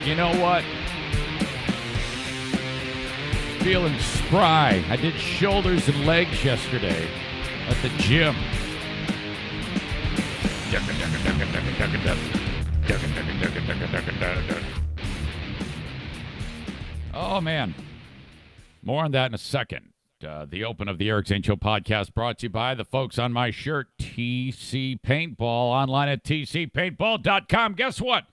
You know what? Feeling spry. I did shoulders and legs yesterday at the gym. Oh, man. More on that in a second. The open of the Eric Zane Show Podcast brought to you by the folks on my shirt, TC Paintball, online at tcpaintball.com. Guess what?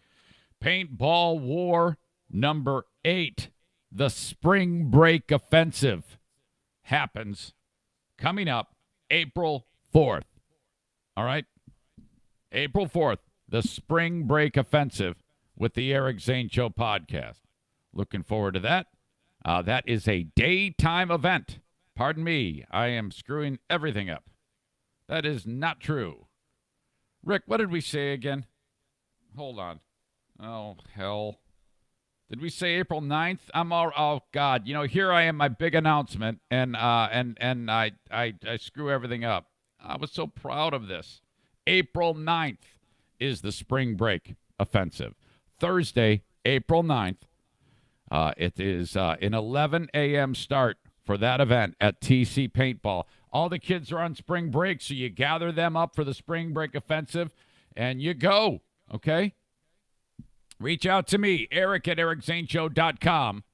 Paintball War number 8, the Spring Break Offensive, happens coming up April 4th. All right? April 4th, the Spring Break Offensive with the Eric Zane Show Podcast. Looking forward to that. That is a daytime event. Pardon me, I am screwing everything up. That is not true. Rick, what did we say again? Hold on. Oh, hell. Did we say April 9th? Oh, God. You know, here I am, my big announcement, and I screw everything up. I was so proud of this. April 9th is the Spring Break Offensive. Thursday, April 9th. It is an 11 a.m. start for that event at TC Paintball. All the kids are on spring break, so you gather them up for the Spring Break Offensive, and you go, okay? Reach out to me, Eric at ericzaneshow.com.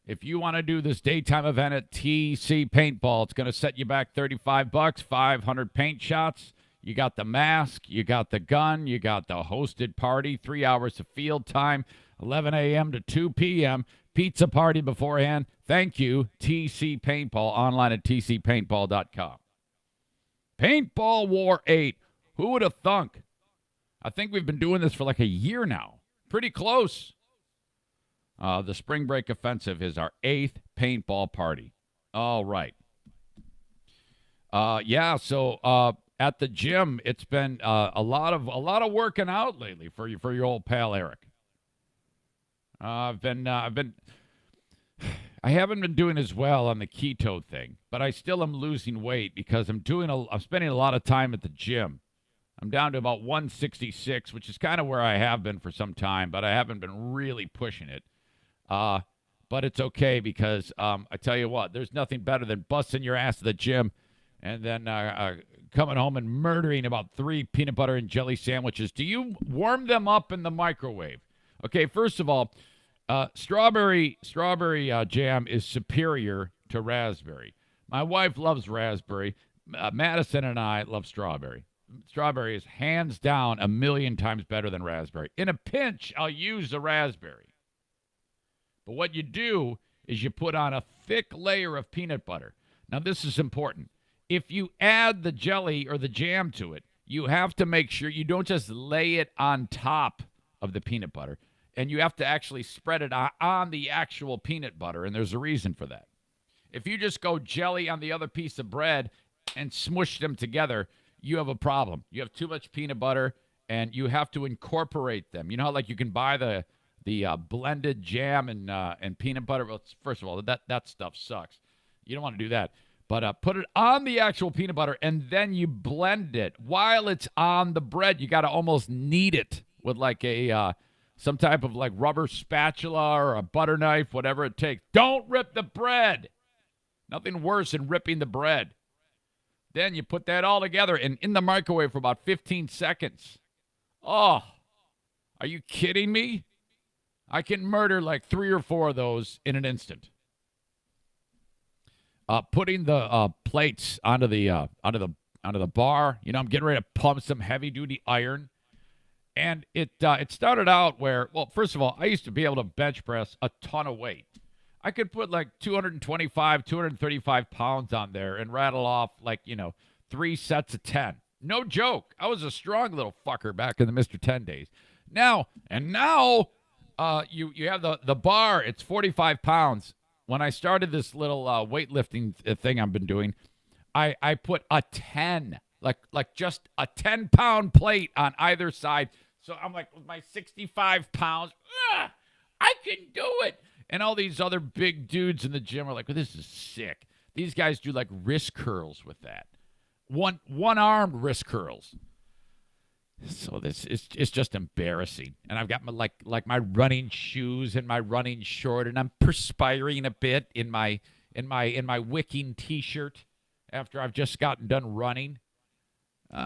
If you want to do this daytime event at TC Paintball, it's going to set you back $35, 500 paint shots. You got the mask, you got the gun, you got the hosted party, 3 hours of field time, 11 a.m. to 2 p.m., pizza party beforehand. Thank you, TC Paintball, online at tcpaintball.com. Paintball War 8. Who would have thunk? I think we've been doing this for like a year now. Pretty close. The Spring Break Offensive is our 8th paintball party. All right. So at the gym, it's been a lot of working out lately for your old pal Eric. I haven't been doing as well on the keto thing, but I still am losing weight because I'm spending a lot of time at the gym. I'm down to about 166, which is kind of where I have been for some time, but I haven't been really pushing it. But it's okay because I tell you what, there's nothing better than busting your ass at the gym and then coming home and murdering about 3 peanut butter and jelly sandwiches. Do you warm them up in the microwave? Okay, first of all, strawberry jam is superior to raspberry. My wife loves raspberry. Madison and I love strawberry. Strawberry is hands down 1,000,000 times better than raspberry. In a pinch, I'll use the raspberry. But what you do is you put on a thick layer of peanut butter. Now, this is important. If you add the jelly or the jam to it, you have to make sure you don't just lay it on top of the peanut butter. And you have to actually spread it on the actual peanut butter, and there's a reason for that. If you just go jelly on the other piece of bread and smush them together, you have a problem. You have too much peanut butter, and you have to incorporate them. You know how, like, you can buy the blended jam and peanut butter? Well, first of all, that stuff sucks. You don't want to do that. But put it on the actual peanut butter, and then you blend it. While it's on the bread, you got to almost knead it with, like, some type of, like, rubber spatula or a butter knife, whatever it takes. Don't rip the bread. Nothing worse than ripping the bread. Then you put that all together and in the microwave for about 15 seconds. Oh, are you kidding me? I can murder like 3 or 4 of those in an instant. Putting the plates onto the bar. You know, I'm getting ready to pump some heavy duty iron, and it started out where, well, first of all, I used to be able to bench press a ton of weight. I could put like 225, 235 pounds on there and rattle off like, 3 sets of 10. No joke. I was a strong little fucker back in the Mr. 10 days. Now you have the bar. It's 45 pounds. When I started this little weightlifting thing I've been doing, I put a 10, like just a 10-pound plate on either side. So I'm like, with my 65 pounds, I can do it. And all these other big dudes in the gym are like, well, this is sick. These guys do like wrist curls with that. One-armed wrist curls. So this is it's just embarrassing. And I've got my like my running shoes and my running short, and I'm perspiring a bit in my wicking t-shirt after I've just gotten done running.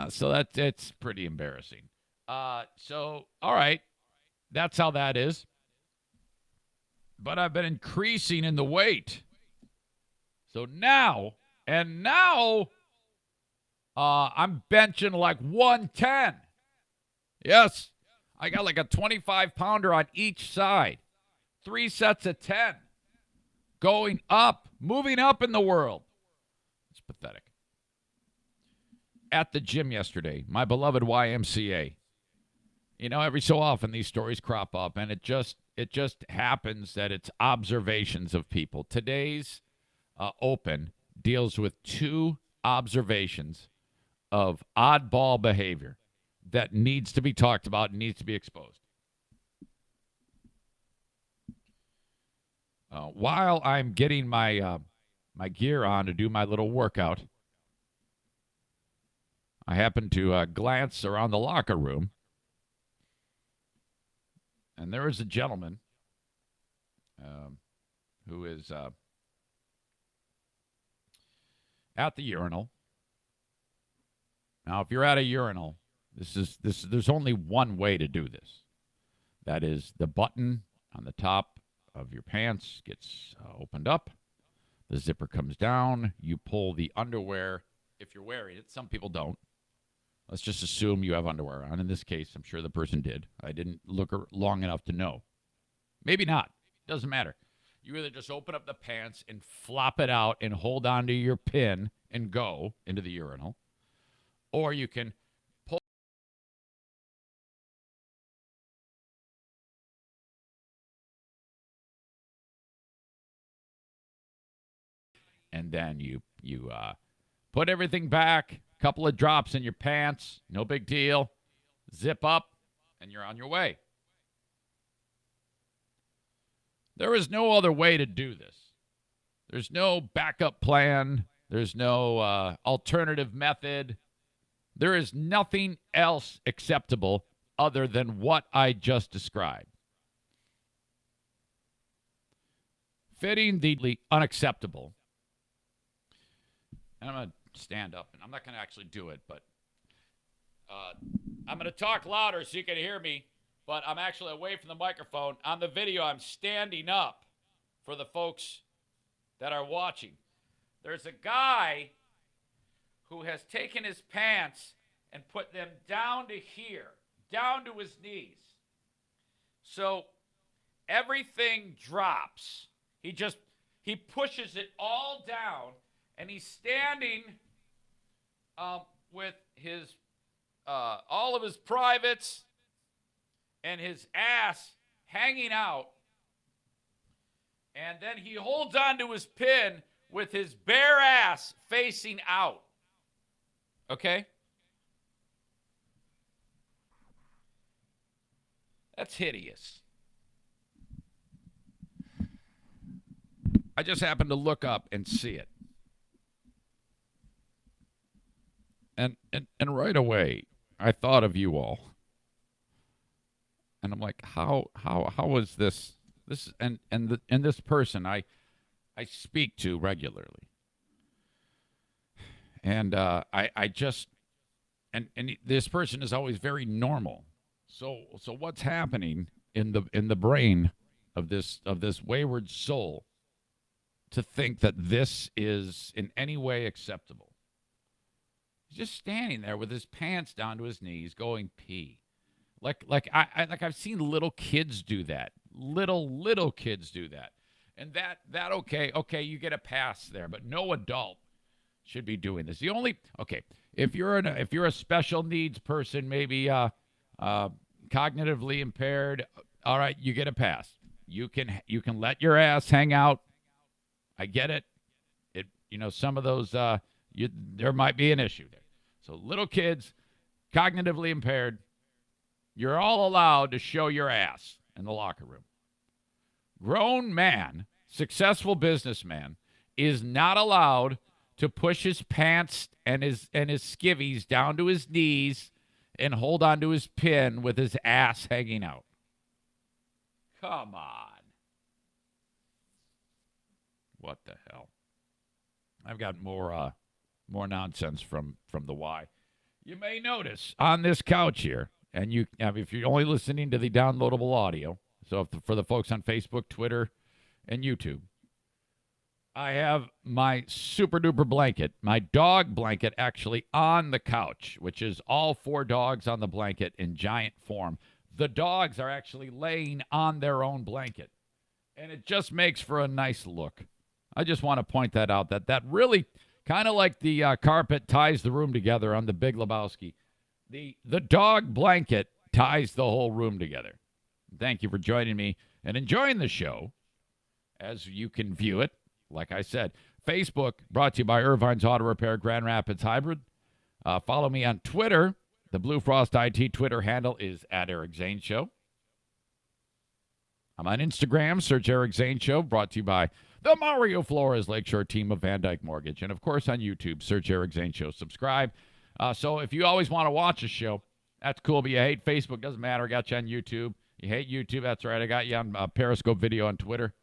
So it's pretty embarrassing. So all right, that's how that is. But I've been increasing in the weight. So now I'm benching like 110. Yes, I got like a 25-pounder on each side. 3 sets of 10. Going up, moving up in the world. It's pathetic. At the gym yesterday, my beloved YMCA. You know, every so often these stories crop up, and it just happens that it's observations of people. Today's Open deals with 2 observations of oddball behavior that needs to be talked about and needs to be exposed. While I'm getting my gear on to do my little workout, I happen to glance around the locker room, and there is a gentleman who is at the urinal. Now, if you're at a urinal, there's only one way to do this. That is, the button on the top of your pants gets opened up. The zipper comes down. You pull the underwear, if you're wearing it. Some people don't. Let's just assume you have underwear on. In this case, I'm sure the person did. I didn't look long enough to know. Maybe not. Doesn't matter. You either just open up the pants and flop it out and hold on to your pin and go into the urinal. Or you can pull and then you put everything back, a couple of drops in your pants, no big deal, zip up, and you're on your way. There is no other way to do this. There's no backup plan. There's no alternative method. There is nothing else acceptable other than what I just described. Fitting the unacceptable. And I'm going to stand up, and I'm not going to actually do it, but I'm going to talk louder so you can hear me, but I'm actually away from the microphone. On the video, I'm standing up for the folks that are watching. There's a guy who has taken his pants and put them down to here, down to his knees. So everything drops. He pushes it all down, and he's standing with his all of his privates and his ass hanging out. And then he holds on to his pin with his bare ass facing out. Okay? That's hideous. I just happened to look up and see it. And right away, I thought of you all. And I'm like, how is this and this person I speak to regularly. And I just and this person is always very normal. So what's happening in the brain of this wayward soul to think that this is in any way acceptable? He's just standing there with his pants down to his knees, going pee. Like I've seen little kids do that. Little kids do that. And that okay, you get a pass there, but no adult should be doing this. If you're a special needs person, maybe cognitively impaired, all right, you get a pass. You can let your ass hang out. I get it. Some of those there might be an issue there. So little kids, cognitively impaired, you're all allowed to show your ass in the locker room. Grown man, successful businessman, is not allowed to push his pants and his skivvies down to his knees and hold on to his pin with his ass hanging out. Come on. What the hell? I've got more nonsense from the Y. You may notice on this couch here, and if you're only listening to the downloadable audio, so for the folks on Facebook, Twitter, and YouTube, I have my super duper blanket, my dog blanket, actually on the couch, which is all 4 dogs on the blanket in giant form. The dogs are actually laying on their own blanket, and it just makes for a nice look. I just want to point that out, that really, kind of like the carpet ties the room together on The Big Lebowski, the dog blanket ties the whole room together. Thank you for joining me and enjoying the show as you can view it. Like I said, Facebook, brought to you by Irvines Auto Repair, Grand Rapids Hybrid. Follow me on Twitter. The Blue Frost IT Twitter handle is at Eric Zane Show. I'm on Instagram. Search Eric Zane Show, brought to you by the Mario Flores Lakeshore team of Dyke Mortgage. And, of course, on YouTube, search Eric Zane Show. Subscribe. So if you always want to watch a show, that's cool. But you hate Facebook, doesn't matter. I got you on YouTube. You hate YouTube, that's right. I got you on Periscope video on Twitter.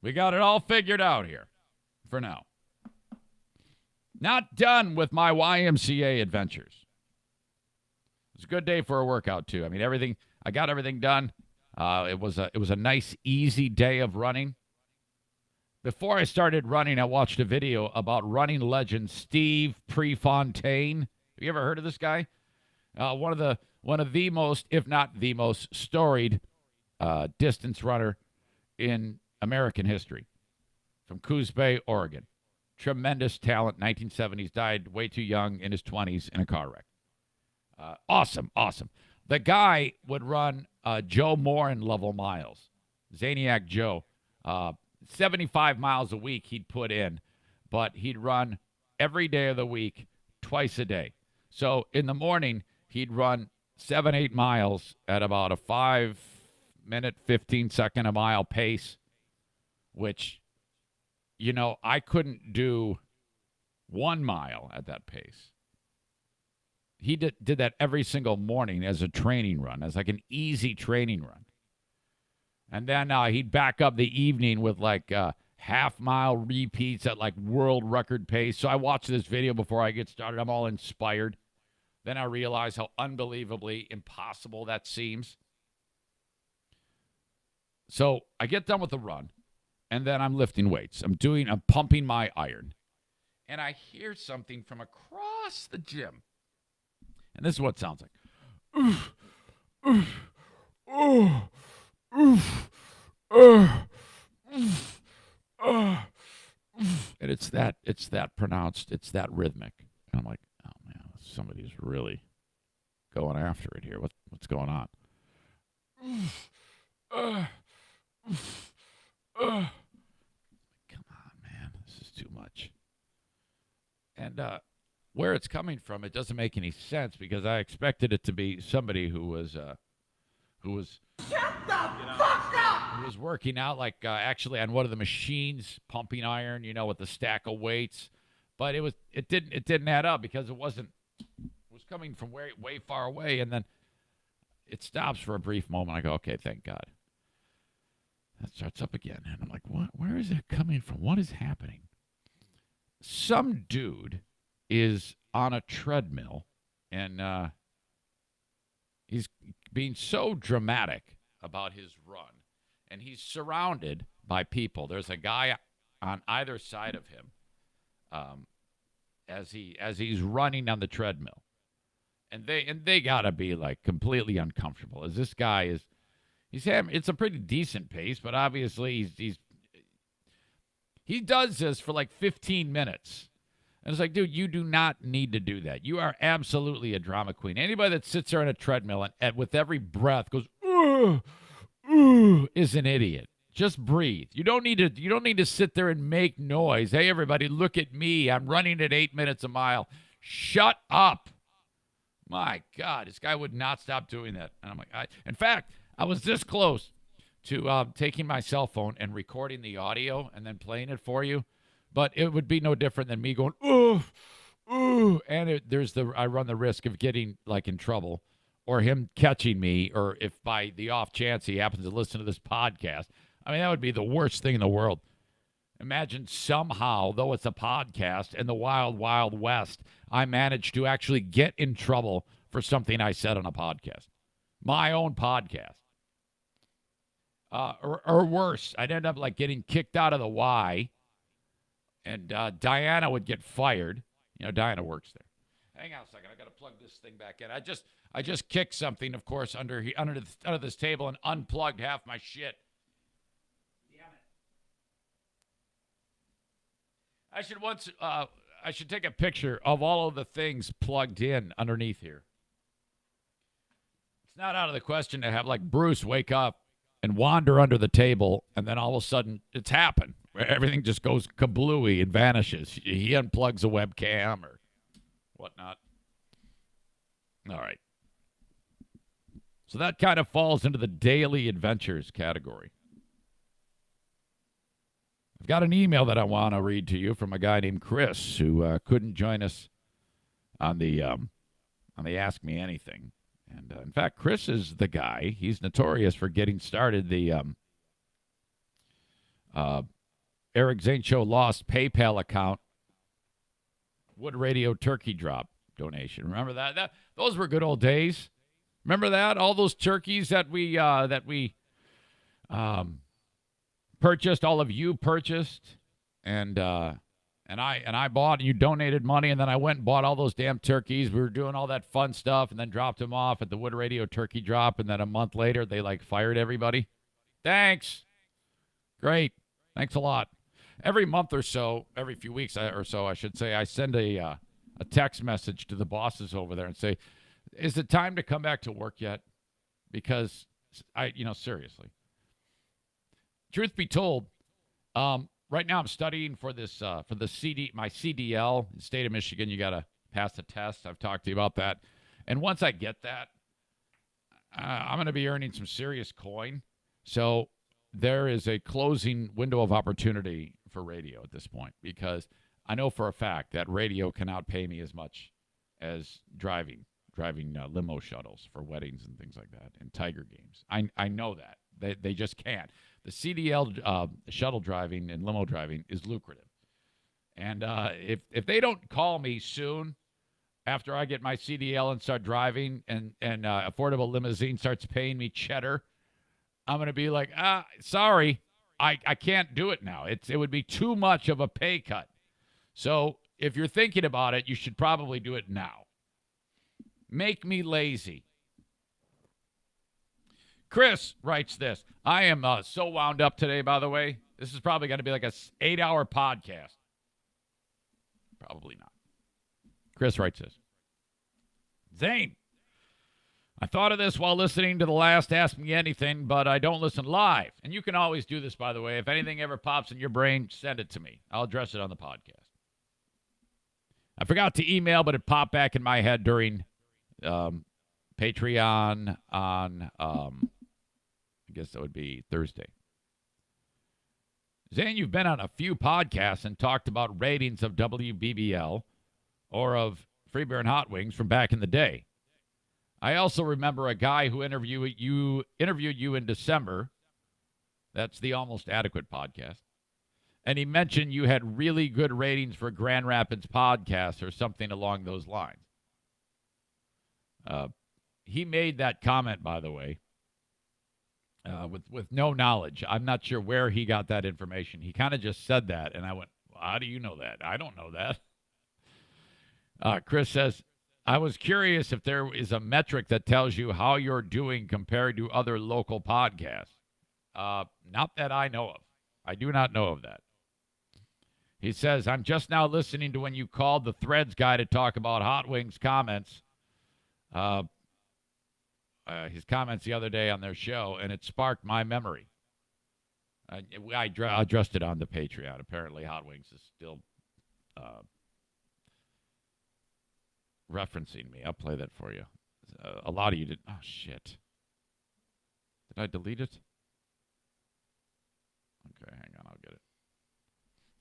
We got it all figured out here for now. Not done with my YMCA adventures. It's a good day for a workout, too. I mean, I got everything done. It was a nice, easy day of running. Before I started running, I watched a video about running legend Steve Prefontaine. Have you ever heard of this guy? One of the most, if not the most, storied distance runner in American history. From Coos Bay, Oregon. Tremendous talent, 1970s, died way too young in his 20s in a car wreck. Awesome. The guy would run Joe Morin level miles. Zaniac Joe. 75 miles a week he'd put in, but he'd run every day of the week, twice a day. So in the morning, he'd run 7-8 miles at about a 5-minute, 15-second a mile pace, which, I couldn't do 1 mile at that pace. He did that every single morning as a training run, as like an easy training run. And then he'd back up the evening with like half-mile repeats at like world record pace. So I watched this video before I get started. I'm all inspired. Then I realize how unbelievably impossible that seems. So I get done with the run, and then I'm lifting weights. I'm pumping my iron. And I hear something from across the gym. And this is what it sounds like. And it's that pronounced, it's that rhythmic. And I'm like, oh man, somebody's really going after it here. What's going on? Come on, man, this is too much. And where it's coming from, it doesn't make any sense because I expected it to be somebody who was shut the fuck up! Who was working out like actually on one of the machines, pumping iron, with the stack of weights. But it didn't add up because it was coming from way far away, and then it stops for a brief moment. I go, okay, thank God. That starts up again, and I'm like, what? Where is it coming from? What is happening? Some dude is on a treadmill, and he's being so dramatic about his run, and he's surrounded by people. There's a guy on either side of him as he's running on the treadmill, and they gotta be like completely uncomfortable. As this guy it's a pretty decent pace, but obviously he does this for like 15 minutes. And it's like, dude, you do not need to do that. You are absolutely a drama queen. Anybody that sits there on a treadmill and with every breath goes, ooh, is an idiot. Just breathe. You don't need to sit there and make noise. Hey, everybody, look at me. I'm running at 8 minutes a mile. Shut up. My God, this guy would not stop doing that. And I'm like, in fact, I was this close to taking my cell phone and recording the audio and then playing it for you. But it would be no different than me going, ooh, and I run the risk of getting like in trouble, or him catching me, or if by the off chance he happens to listen to this podcast. I mean, that would be the worst thing in the world. Imagine somehow, though it's a podcast in the wild, wild west, I managed to actually get in trouble for something I said on a podcast, my own podcast. Or worse, I'd end up like getting kicked out of the Y, and Diana would get fired. You know, Diana works there. Hang on a second, I got to plug this thing back in. I just kicked something, of course, under this table and unplugged half my shit. Damn it! I should take a picture of all of the things plugged in underneath here. It's not out of the question to have like Bruce wake up and wander under the table, and then all of a sudden it's happened. Everything just goes kablooey and vanishes. He unplugs a webcam or whatnot. All right. So that kind of falls into the daily adventures category. I've got an email that I want to read to you from a guy named Chris who couldn't join us on the Ask Me Anything. And, in fact, Chris is the guy. He's notorious for getting started the Eric Zane Show Lost PayPal account Wood Radio Turkey Drop donation. Remember that? Those were good old days. Remember that? All those turkeys that we purchased, all of you purchased, and I bought, and you donated money, and then I went and bought all those damn turkeys. We were doing all that fun stuff, and then dropped them off at the Wood Radio Turkey Drop, and then a month later they like fired everybody. Thanks. Great. Thanks a lot. Every month or so, every few weeks or so, I should say, I send a text message to the bosses over there and say, is it time to come back to work yet? Because seriously. Truth be told, right now I'm studying for this my CDL. In the state of Michigan, you got to pass the test. I've talked to you about that. And once I get that, I'm going to be earning some serious coin. So there is a closing window of opportunity for radio at this point, because I know for a fact that radio cannot pay me as much as driving limo shuttles for weddings and things like that, and Tiger games. I know that. They just can't. The CDL shuttle driving and limo driving is lucrative. And if they don't call me soon after I get my CDL and start driving, and Affordable Limousine starts paying me cheddar, I'm going to be like, sorry, I can't do it now. It would be too much of a pay cut. So if you're thinking about it, you should probably do it now. Make me lazy. Chris writes this. I am so wound up today, by the way. This is probably going to be like a 8-hour podcast. Probably not. Chris writes this. Zane, I thought of this while listening to the last Ask Me Anything, but I don't listen live. And you can always do this, by the way. If anything ever pops in your brain, send it to me. I'll address it on the podcast. I forgot to email, but it popped back in my head during Patreon on, I guess that would be Thursday. Zane, you've been on a few podcasts and talked about ratings of WBBL or of Free Beer and Hot Wings from back in the day. I also remember a guy who interviewed you in December. That's the Almost Adequate podcast. And he mentioned you had really good ratings for Grand Rapids podcast or something along those lines. He made that comment, by the way, with no knowledge. I'm not sure where he got that information. He kind of just said that, and I went, well, how do you know that? I don't know that. Chris says, I was curious if there is a metric that tells you how you're doing compared to other local podcasts. Not that I know of. I do not know of that. He says, I'm just now listening to when you called the Threads guy to talk about Hot Wings comments. His comments the other day on their show, and it sparked my memory. I addressed it on the Patreon. Apparently, Hot Wings is still referencing me. I'll play that for you. A lot of you did. Oh, shit. Did I delete it? Okay, hang on. I'll get it.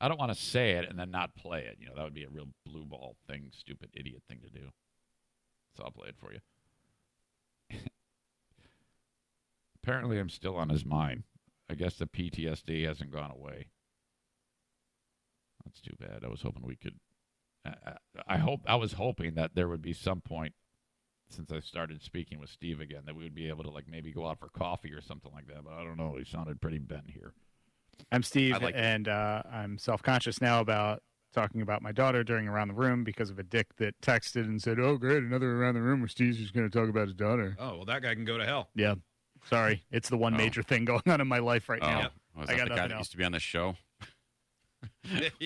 I don't want to say it and then not play it. That would be a real blue ball thing, stupid idiot thing to do. So I'll play it for you. Apparently, I'm still on his mind. I guess the PTSD hasn't gone away. That's too bad. I was hoping we could. I was hoping that there would be some point since I started speaking with Steve again that we would be able to maybe go out for coffee or something like that. But I don't know. He sounded pretty bent here. I'm Steve, and I'm self-conscious now about talking about my daughter during Around the Room because of a dick that texted and said, "Oh, great, another Around the Room where Steve's just going to talk about his daughter." Oh, well, that guy can go to hell. Yeah. Sorry. It's the one major thing going on in my life right now. Was that the guy that used to be on this show?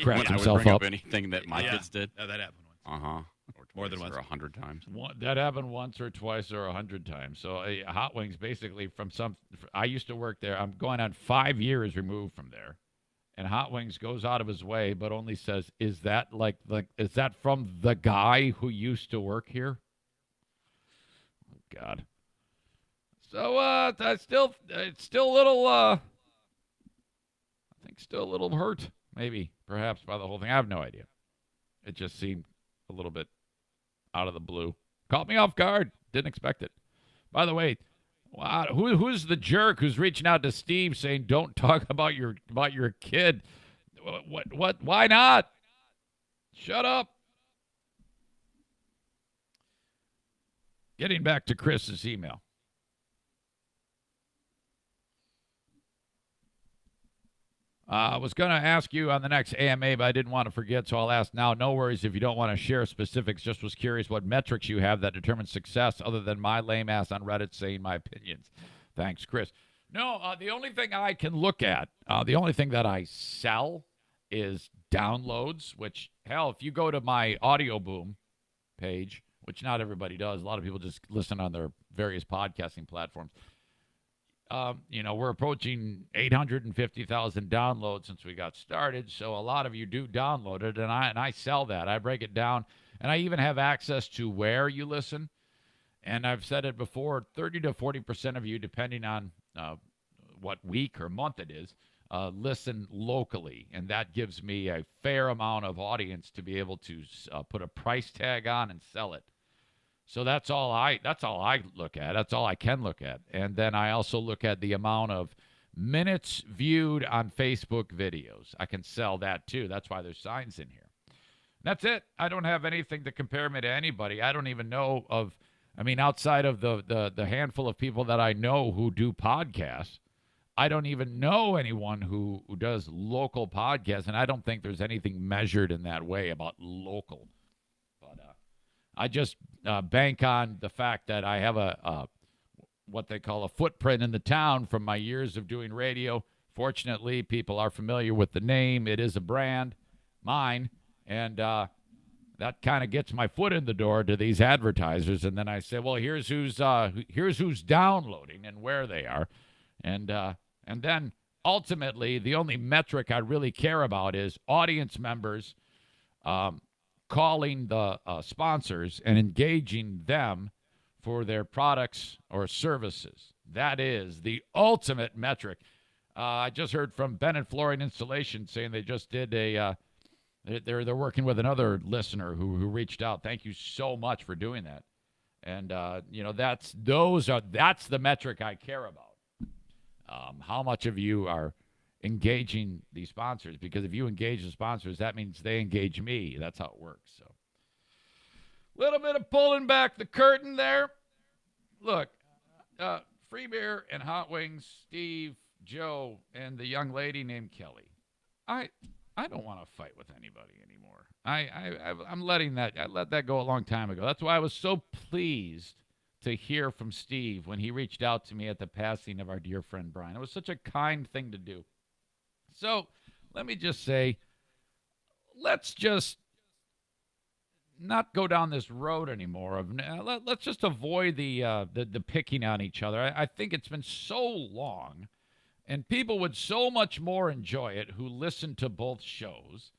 Cracked I would himself bring up. up anything that my kids did. Yeah, that happened once. Uh-huh. Or More than once. Or 100 times. That happened once or twice or 100 times. So Hot Wings basically I used to work there. I'm going on 5 years removed from there. And Hot Wings goes out of his way, but only says, "Is that is that from the guy who used to work here?" Oh God. So it's still a little I think still a little hurt, maybe, perhaps by the whole thing. I have no idea. It just seemed a little bit out of the blue. Caught me off guard. Didn't expect it. By the way, wow, who's the jerk who's reaching out to Steve saying don't talk about your kid? What? Why not? Shut up. Getting back to Chris's email. I was going to ask you on the next AMA, but I didn't want to forget, so I'll ask now. No worries if you don't want to share specifics. Just was curious what metrics you have that determine success other than my lame ass on Reddit saying my opinions. Thanks, Chris. No, the only thing I can look at, the only thing that I sell is downloads, which, hell, if you go to my Audio Boom page, which not everybody does, a lot of people just listen on their various podcasting platforms. We're approaching 850,000 downloads since we got started, so a lot of you do download it, and I sell that. I break it down, and I even have access to where you listen. And I've said it before, 30 to 40% of you, depending on what week or month it is, listen locally, and that gives me a fair amount of audience to be able to put a price tag on and sell it. So that's all I look at. That's all I can look at. And then I also look at the amount of minutes viewed on Facebook videos. I can sell that too. That's why there's signs in here. That's it. I don't have anything to compare me to anybody. I don't even know of, outside of the handful of people that I know who do podcasts, I don't even know anyone who does local podcasts, and I don't think there's anything measured in that way about local. I just bank on the fact that I have a what they call a footprint in the town from my years of doing radio. Fortunately, people are familiar with the name. It is a brand, mine, and that kind of gets my foot in the door to these advertisers. And then I say, well, here's who's downloading and where they are, and then ultimately the only metric I really care about is audience members. Calling the sponsors and engaging them for their products or services. That is the ultimate metric. I just heard from Bennett Flooring Installation saying they just did they're working with another listener who reached out. Thank you so much for doing that. And that's the metric I care about. How much of you are engaging the sponsors, because if you engage the sponsors, that means they engage me. That's how it works. So, little bit of pulling back the curtain there. Look, free beer and hot wings, Steve, Joe, and the young lady named Kelly. I don't want to fight with anybody anymore. I'm letting that. I let that go a long time ago. That's why I was so pleased to hear from Steve when he reached out to me at the passing of our dear friend Brian. It was such a kind thing to do. So let me just say, let's just not go down this road anymore. Let's just avoid the picking on each other. I think it's been so long, and people would so much more enjoy it who listen to both shows,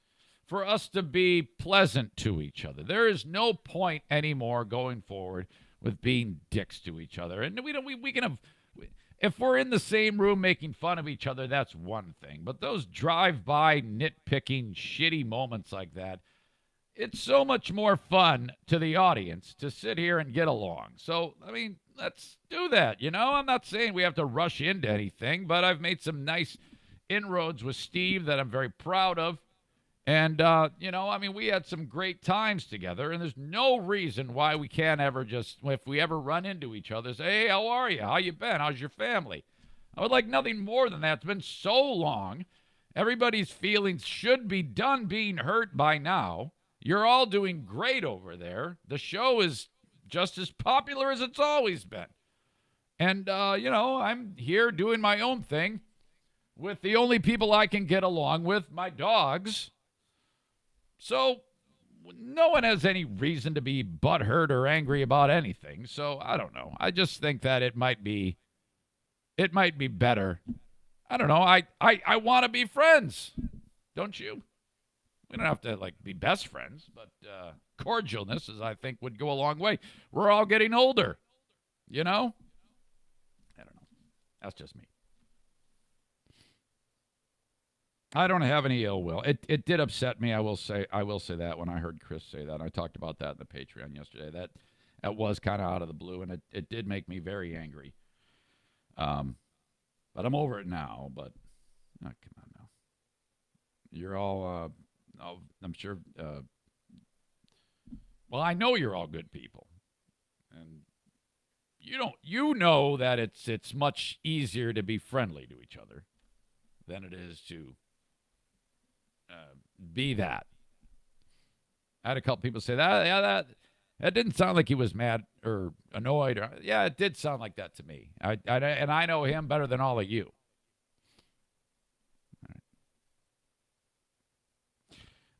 for us to be pleasant to each other. There is no point anymore going forward with being dicks to each other. And we can have if we're in the same room making fun of each other, that's one thing. But those drive-by, nitpicking, shitty moments like that, it's so much more fun to the audience to sit here and get along. So, I mean, let's do that, I'm not saying we have to rush into anything, but I've made some nice inroads with Steve that I'm very proud of. And, we had some great times together, and there's no reason why we can't ever just, if we ever run into each other, say, hey, how are you? How you been? How's your family? I would like nothing more than that. It's been so long. Everybody's feelings should be done being hurt by now. You're all doing great over there. The show is just as popular as it's always been. And, I'm here doing my own thing with the only people I can get along with, my dogs. So no one has any reason to be butthurt or angry about anything. So I don't know. I just think that it might be better. I don't know. I want to be friends. Don't you? We don't have to, be best friends, but cordialness, I think, would go a long way. We're all getting older, I don't know. That's just me. I don't have any ill will. It did upset me, I will say that when I heard Chris say that. I talked about that in the Patreon yesterday. That was kind of out of the blue, and it did make me very angry. But I'm over it now, but come on now. You're all... I'm sure. Well, I know you're all good people, and you know that it's much easier to be friendly to each other than it is to be that. I had a couple people say that didn't sound like he was mad or annoyed. It did sound like that to me. And I know him better than all of you.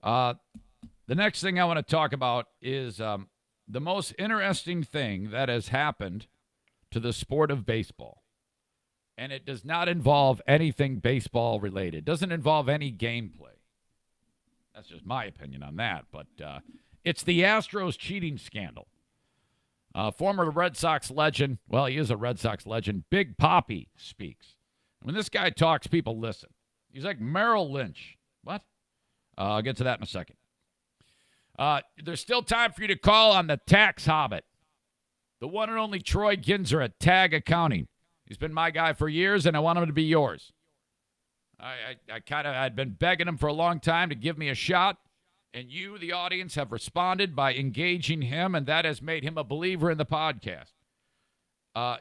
The next thing I want to talk about is the most interesting thing that has happened to the sport of baseball. And it does not involve anything baseball related. It doesn't involve any gameplay. That's just my opinion on that. But it's the Astros cheating scandal. Former Red Sox legend, well, he is a Red Sox legend, Big Papi speaks. When this guy talks, people listen. He's like Merrill Lynch. What? I'll get to that in a second. There's still time for you to call on the tax hobbit, the one and only Troy Ginzer at Tag Accounting. He's been my guy for years, and I want him to be yours. I'd been begging him for a long time to give me a shot, and you, the audience, have responded by engaging him, and that has made him a believer in the podcast.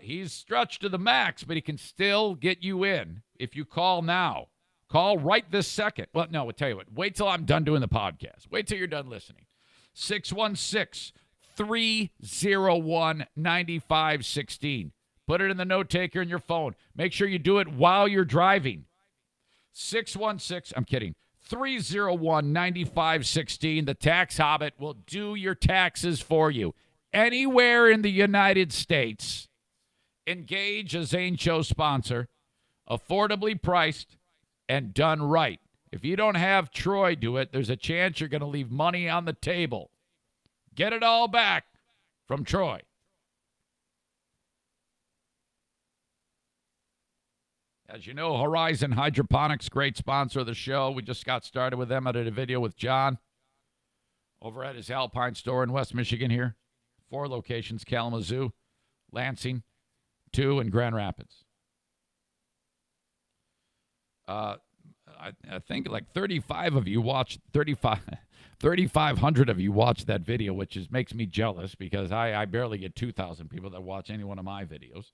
He's stretched to the max, but he can still get you in if you call now. Call right this second. Well, no, I'll tell you what. Wait till I'm done doing the podcast. Wait till you're done listening. 616-301-9516. Put it in the note taker in your phone. Make sure you do it while you're driving. 616, I'm kidding, 301-9516. The Tax Hobbit will do your taxes for you. Anywhere in the United States, engage a Zane Show sponsor, affordably priced, and done right. If you don't have Troy do it, there's a chance you're going to leave money on the table. Get it all back from Troy. As you know, Horizon Hydroponics, great sponsor of the show. We just got started with them. I did a video with John over at his Alpine store in West Michigan here. 4 locations, Kalamazoo, Lansing, 2 in Grand Rapids. I think like 3,500 of you watched that video, which makes me jealous because I barely get 2,000 people that watch any one of my videos.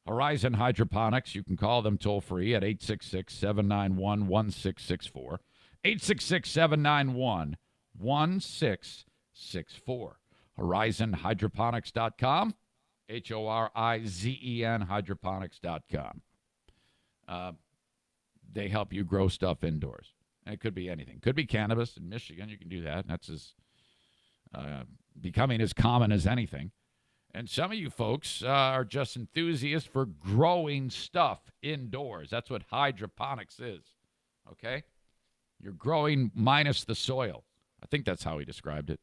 Horizon Hydroponics, you can call them toll free at 866-791-1664. 866-791-1664. HorizonHydroponics.com. HORIZEN hydroponics.com. They help you grow stuff indoors. And it could be anything. Could be cannabis in Michigan. You can do that. That's becoming as common as anything. And some of you folks are just enthusiasts for growing stuff indoors. That's what hydroponics is. Okay? You're growing minus the soil. I think that's how he described it.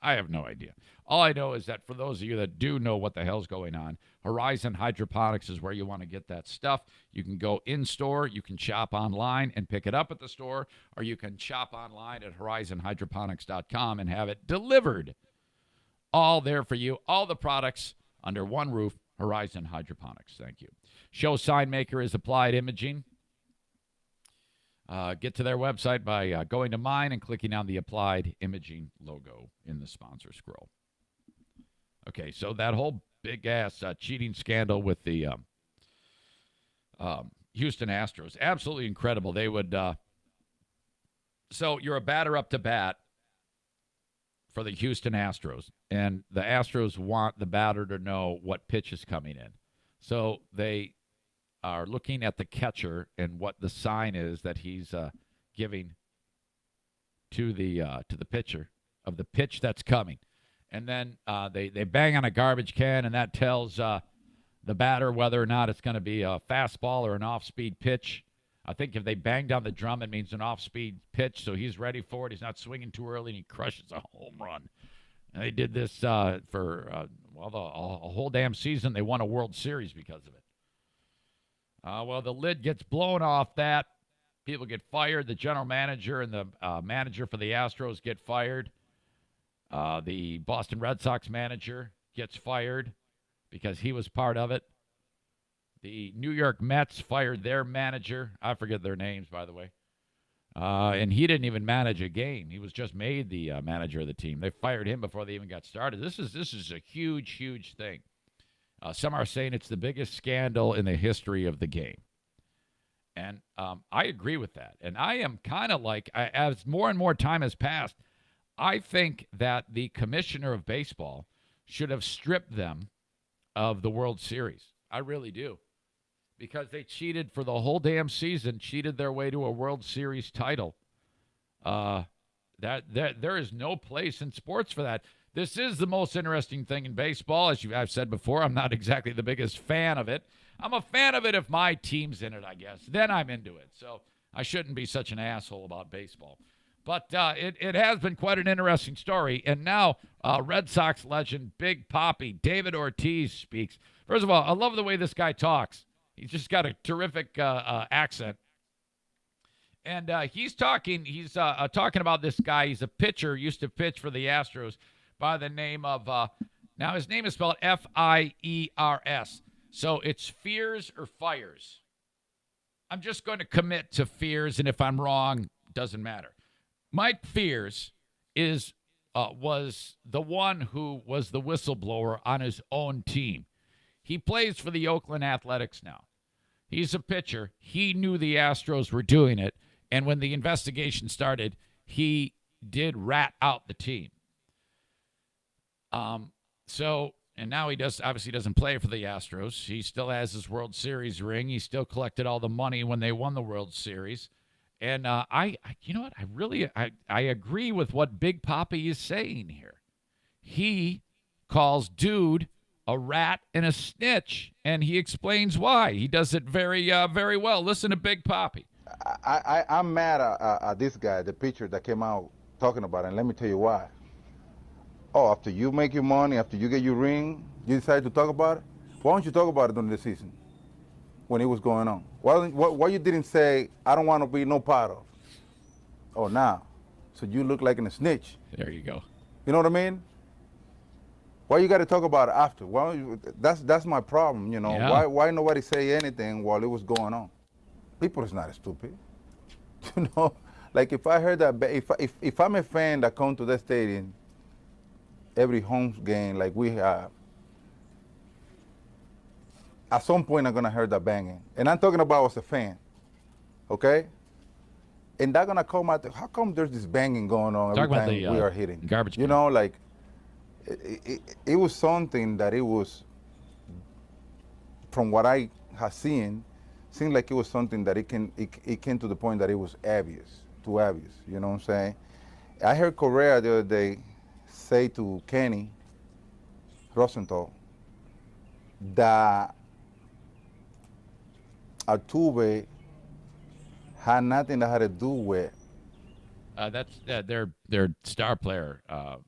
I have no idea. All I know is that for those of you that do know what the hell's going on, Horizon Hydroponics is where you want to get that stuff. You can go in-store, you can shop online and pick it up at the store, or you can shop online at horizonhydroponics.com and have it delivered. All there for you, all the products under one roof, Horizon Hydroponics. Thank you. Show sign maker is Applied Imaging. Get to their website by going to mine and clicking on the Applied Imaging logo in the sponsor scroll. Okay, so that whole big-ass cheating scandal with the Houston Astros, absolutely incredible. They would so you're a batter up to bat for the Houston Astros, and the Astros want the batter to know what pitch is coming in. So they are looking at the catcher and what the sign is that he's giving to the pitcher of the pitch that's coming. And then they bang on a garbage can, and that tells the batter whether or not it's going to be a fastball or an off-speed pitch. I think if they bang down the drum, it means an off-speed pitch, so he's ready for it. He's not swinging too early, and he crushes a home run. And they did this for a whole damn season. They won a World Series because of it. Well, the lid gets blown off that. People get fired. The general manager and the manager for the Astros get fired. The Boston Red Sox manager gets fired because he was part of it. The New York Mets fired their manager. I forget their names, by the way. And he didn't even manage a game. He was just made the manager of the team. They fired him before they even got started. This is a huge, huge thing. Some are saying it's the biggest scandal in the history of the game. And I agree with that. And I am kind of like, as more and more time has passed, I think that the commissioner of baseball should have stripped them of the World Series. I really do. Because they cheated for the whole damn season, cheated their way to a World Series title. There is no place in sports for that. This is the most interesting thing in baseball. As I've said before, I'm not exactly the biggest fan of it. I'm a fan of it if my team's in it, I guess. Then I'm into it. So I shouldn't be such an asshole about baseball. But it has been quite an interesting story. And now Red Sox legend, Big Papi, David Ortiz speaks. First of all, I love the way this guy talks. He's just got a terrific accent. And he's talking about this guy. He's a pitcher, used to pitch for the Astros by the name of, now his name is spelled F-I-E-R-S. So it's Fears or Fires. I'm just going to commit to Fears, and if I'm wrong, doesn't matter. Mike Fears was the one who was the whistleblower on his own team. He plays for the Oakland Athletics now. He's a pitcher. He knew the Astros were doing it, and when the investigation started, he did rat out the team. And now he obviously doesn't play for the Astros. He still has his World Series ring. He still collected all the money when they won the World Series. And you know what? I agree with what Big Papi is saying here. He calls dude a rat and a snitch, and he explains why. He does it very, very well. Listen to Big Papi. I'm mad at this guy, the pitcher that came out talking about it, and let me tell you why. Oh, after you make your money, after you get your ring, you decide to talk about it? Why don't you talk about it during the season when it was going on? Why you didn't say, I don't want to be no part of? Oh, now. So you look like a snitch. There you go. You know what I mean? Why you got to talk about it after? That's my problem, you know. Yeah. Why nobody say anything while it was going on? People is not stupid. You know, like if I heard that, if I'm a fan that come to that stadium every home game like we have, at some point I'm gonna hear that banging. And I'm talking about as a fan, okay? And they're gonna come out, how come there's this banging going on every time we are hitting? Garbage you know, like, it was something that it was, from what I have seen, seemed like it was something that it came to the point that it was too obvious, you know what I'm saying? I heard Correa the other day say to Kenny Rosenthal that Altuve had nothing that had to do with That's their star player,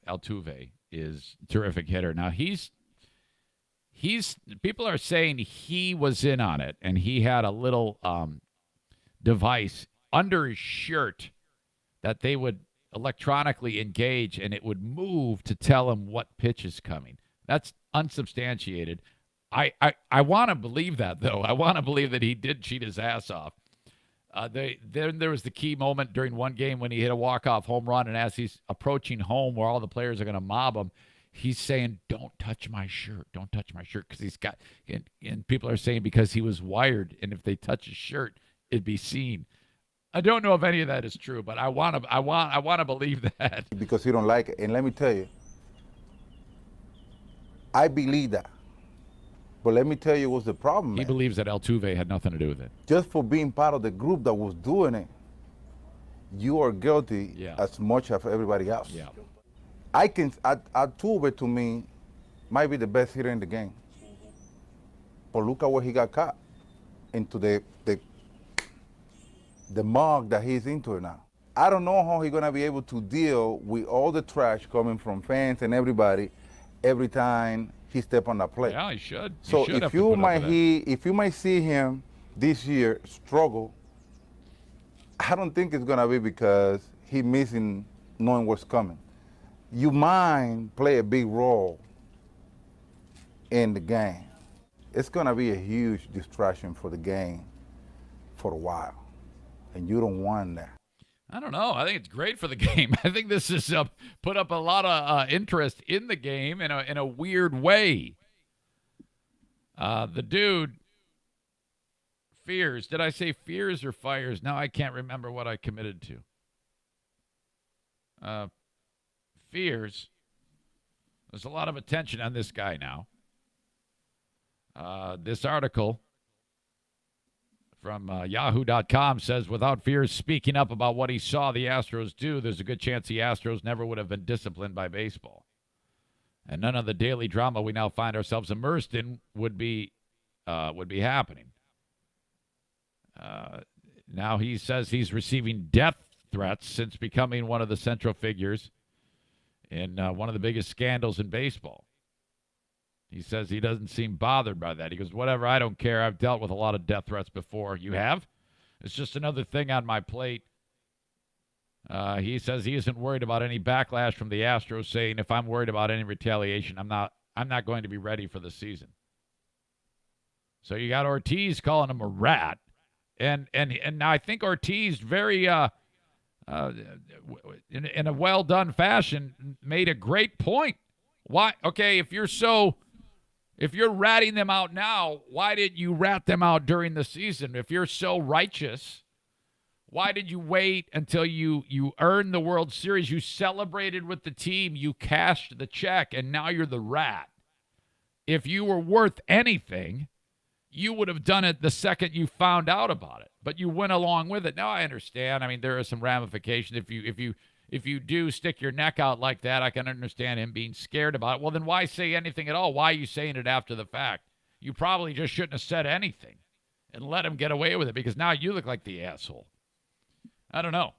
Altuve, is a terrific hitter. Now he's people are saying he was in on it, and he had a little device under his shirt that they would electronically engage, and it would move to tell him what pitch is coming. That's unsubstantiated. I want to believe that, though. I want to believe that he did cheat his ass off. Then there was the key moment during one game when he hit a walk-off home run, and as he's approaching home where all the players are going to mob him, he's saying, "Don't touch my shirt. Don't touch my shirt," because he's got and people are saying because he was wired, and if they touch his shirt, it'd be seen. I don't know if any of that is true, but I want to believe that. Because he don't like it. And let me tell you, I believe that. But let me tell you what's the problem, man. He believes that Altuve had nothing to do with it. Just for being part of the group that was doing it, you are guilty as much as everybody else. Yeah. Altuve, to me, might be the best hitter in the game. But look at where he got caught into the mug that he's into now. I don't know how he's going to be able to deal with all the trash coming from fans and everybody every time he step on the plate. Yeah, he should. So if you might see him this year struggle, I don't think it's going to be because he's missing knowing what's coming. You mind play a big role in the game. It's going to be a huge distraction for the game for a while, and you don't want that. I don't know. I think it's great for the game. I think this has put up a lot of interest in the game in a weird way. The dude fears. Did I say fears or fires? Now I can't remember what I committed to. Fears. There's a lot of attention on this guy now. This article from Yahoo.com says, without fears speaking up about what he saw the Astros do, there's a good chance the Astros never would have been disciplined by baseball. And none of the daily drama we now find ourselves immersed in would be happening. Now he says he's receiving death threats since becoming one of the central figures in one of the biggest scandals in baseball. He says he doesn't seem bothered by that. He goes, whatever, I don't care. I've dealt with a lot of death threats before. You have? It's just another thing on my plate. He says he isn't worried about any backlash from the Astros, saying if I'm worried about any retaliation, I'm not going to be ready for the season. So you got Ortiz calling him a rat. And now I think Ortiz very in a well-done fashion made a great point. Why? Okay, if you're ratting them out now, why did you rat them out during the season? If you're so righteous, why did you wait until you earned the World Series? You celebrated with the team, you cashed the check, and now you're the rat. If you were worth anything, you would have done it the second you found out about it. But you went along with it. Now I understand. I mean, there are some ramifications. If you do stick your neck out like that, I can understand him being scared about it. Well, then why say anything at all? Why are you saying it after the fact? You probably just shouldn't have said anything and let him get away with it, because now you look like the asshole. I don't know.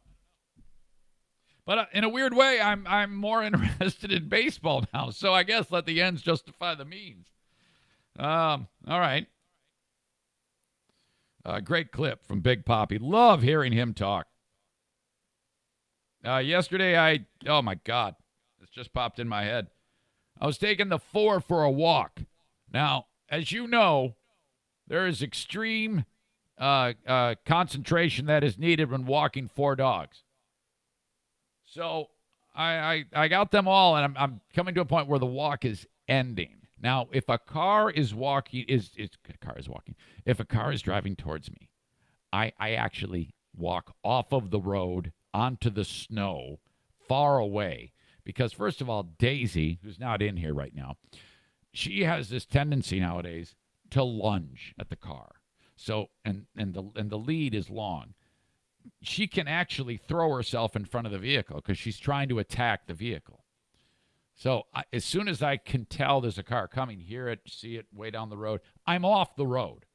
But in a weird way, I'm more interested in baseball now. So I guess let the ends justify the means. All right. Great clip from Big Papi. Love hearing him talk. Yesterday, oh my God, this just popped in my head. I was taking the 4 for a walk. Now, as you know, there is extreme concentration that is needed when walking 4 dogs. So I got them all, and I'm coming to a point where the walk is ending. Now, if a car is if a car is driving towards me, I actually walk off of the road onto the snow far away, because first of all, Daisy, who's not in here right now, she has this tendency nowadays to lunge at the car. So and the lead is long. She can actually throw herself in front of the vehicle because she's trying to attack the vehicle. So as soon as I can tell there's a car coming, hear it, see it way down the road, I'm off the road.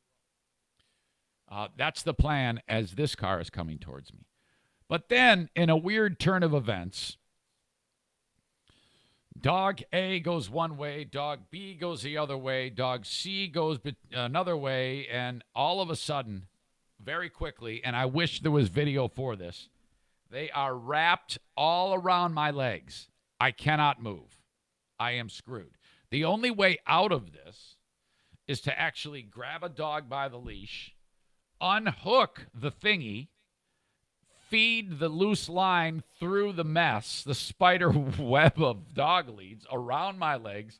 That's the plan as this car is coming towards me. But then, in a weird turn of events, dog A goes one way, dog B goes the other way, dog C goes another way, and all of a sudden, very quickly, and I wish there was video for this, they are wrapped all around my legs. I cannot move. I am screwed. The only way out of this is to actually grab a dog by the leash, unhook the thingy, feed the loose line through the mess, the spider web of dog leads around my legs,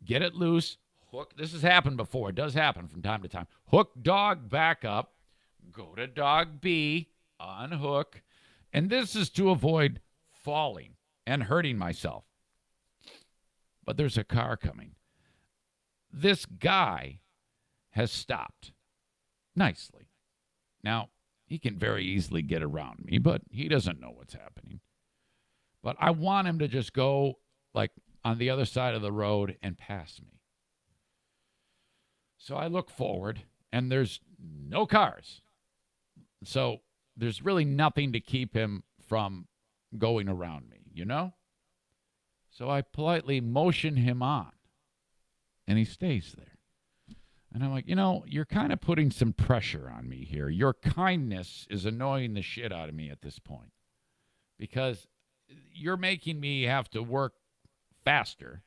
get it loose, hook. This has happened before. It does happen from time to time. Hook dog back up, go to dog B, unhook. And this is to avoid falling and hurting myself. But there's a car coming. This guy has stopped nicely. Now, he can very easily get around me, but he doesn't know what's happening. But I want him to just go, like, on the other side of the road and pass me. So I look forward, and there's no cars. So there's really nothing to keep him from going around me, you know? So I politely motion him on, and he stays there. And I'm like, you're kind of putting some pressure on me here. Your kindness is annoying the shit out of me at this point because you're making me have to work faster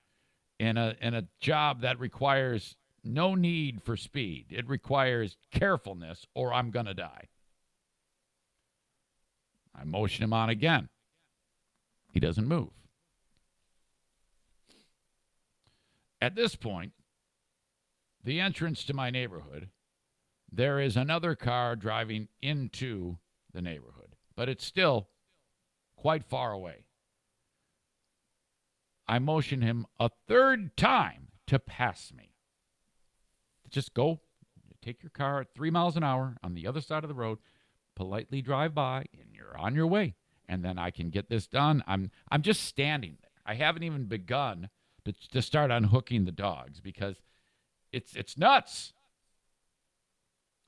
in a job that requires no need for speed. It requires carefulness or I'm going to die. I motion him on again. He doesn't move. At this point, the entrance to my neighborhood, there is another car driving into the neighborhood, but it's still quite far away. I motion him a third time to pass me. Just go, take your car at 3 miles an hour on the other side of the road, politely drive by, and you're on your way. And then I can get this done. I'm just standing there. I haven't even begun to start unhooking the dogs because it's nuts.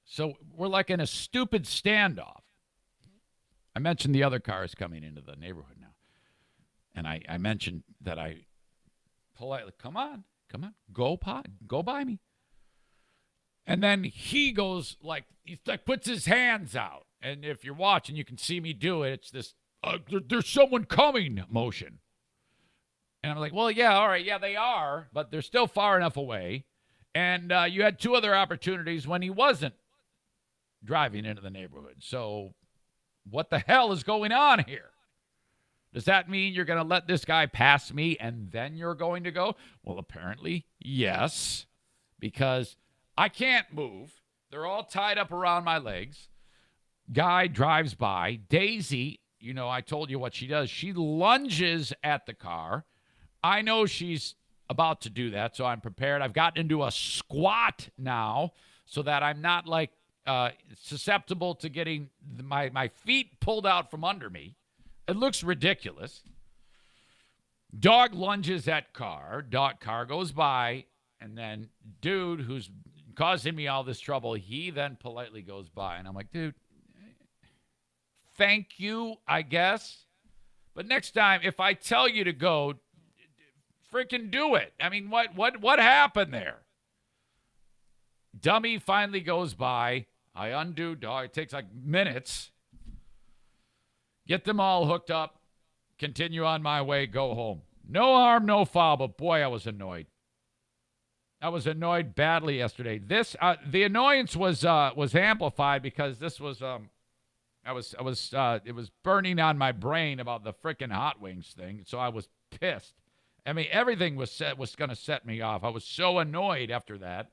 So we're like in a stupid standoff. I mentioned the other cars coming into the neighborhood now. And I mentioned that I politely, come on, go by me. And then he goes he puts his hands out. And if you're watching, you can see me do it. It's this, there's someone coming motion. And I'm like, well, yeah, all right, yeah, they are, but they're still far enough away. And you had two other opportunities when he wasn't driving into the neighborhood. So what the hell is going on here? Does that mean you're going to let this guy pass me and then you're going to go? Well, apparently, yes, because I can't move. They're all tied up around my legs. Guy drives by. Daisy, I told you what she does. She lunges at the car. I know she's about to do that, so I'm prepared. I've gotten into a squat now so that I'm not susceptible to getting my feet pulled out from under me. It looks ridiculous. Dog lunges at car. Car goes by, and then dude who's causing me all this trouble, he then politely goes by, and I'm like, dude, thank you, I guess. But next time, if I tell you to go, freaking do it. I mean, what happened there? Dummy finally goes by. I undo dog. It takes minutes. Get them all hooked up. Continue on my way. Go home. No harm, no foul. But boy, I was annoyed. I was annoyed badly yesterday. The annoyance was amplified because this was it was burning on my brain about the frickin' hot wings thing. So I was pissed. I mean, everything was going to set me off. I was so annoyed after that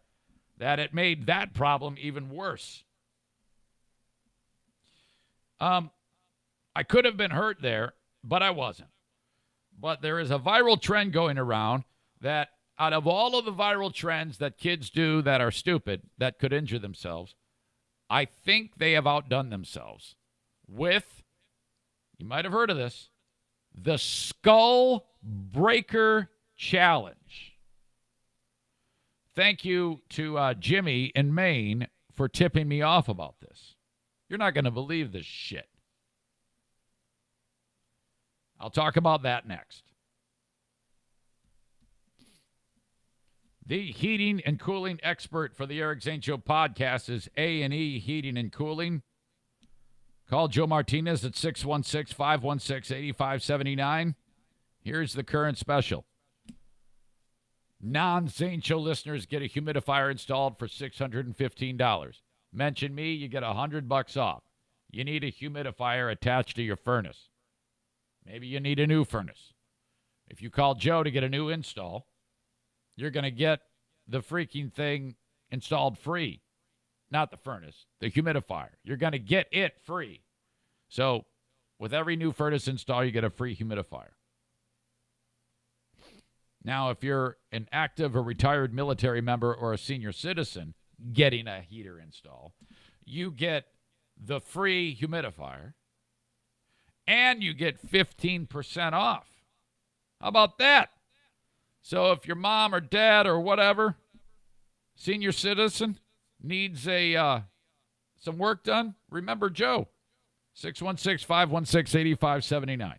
it made that problem even worse. I could have been hurt there, but I wasn't. But there is a viral trend going around that out of all of the viral trends that kids do that are stupid, that could injure themselves, I think they have outdone themselves with, you might have heard of this, the Skull Breaker Challenge. Thank you to Jimmy in Maine for tipping me off about this. You're not going to believe this shit. I'll talk about that next. The heating and cooling expert for the Eric Zane Show podcast is A&E Heating and Cooling. Call Joe Martinez at 616-516-8579. Here's the current special. Non-Zane Show listeners get a humidifier installed for $615. Mention me, you get $100 off. You need a humidifier attached to your furnace. Maybe you need a new furnace. If you call Joe to get a new install, you're going to get the freaking thing installed free. Not the furnace, the humidifier. You're going to get it free. So with every new furnace install, you get a free humidifier. Now, if you're an active or retired military member or a senior citizen getting a heater install, you get the free humidifier and you get 15% off. How about that? So if your mom or dad or whatever, senior citizen, needs some work done, remember Joe. 616-516-8579.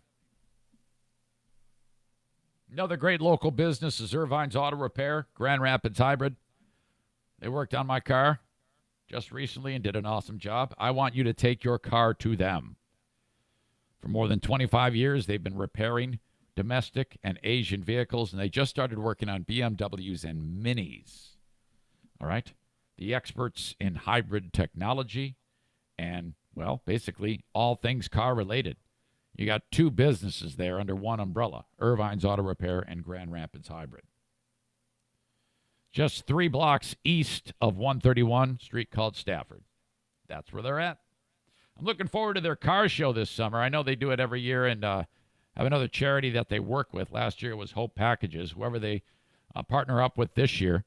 Another great local business is Irvines Auto Repair, Grand Rapids Hybrid. They worked on my car just recently and did an awesome job. I want you to take your car to them. For more than 25 years, they've been repairing domestic and Asian vehicles, and they just started working on BMWs and Minis. All right? The experts in hybrid technology and, well, basically all things car-related. You got two businesses there under one umbrella, Irvines Auto Repair and Grand Rapids Hybrid. Just 3 blocks east of 131, street called Stafford. That's where they're at. I'm looking forward to their car show this summer. I know they do it every year, and have another charity that they work with. Last year was Hope Packages. Whoever they partner up with this year,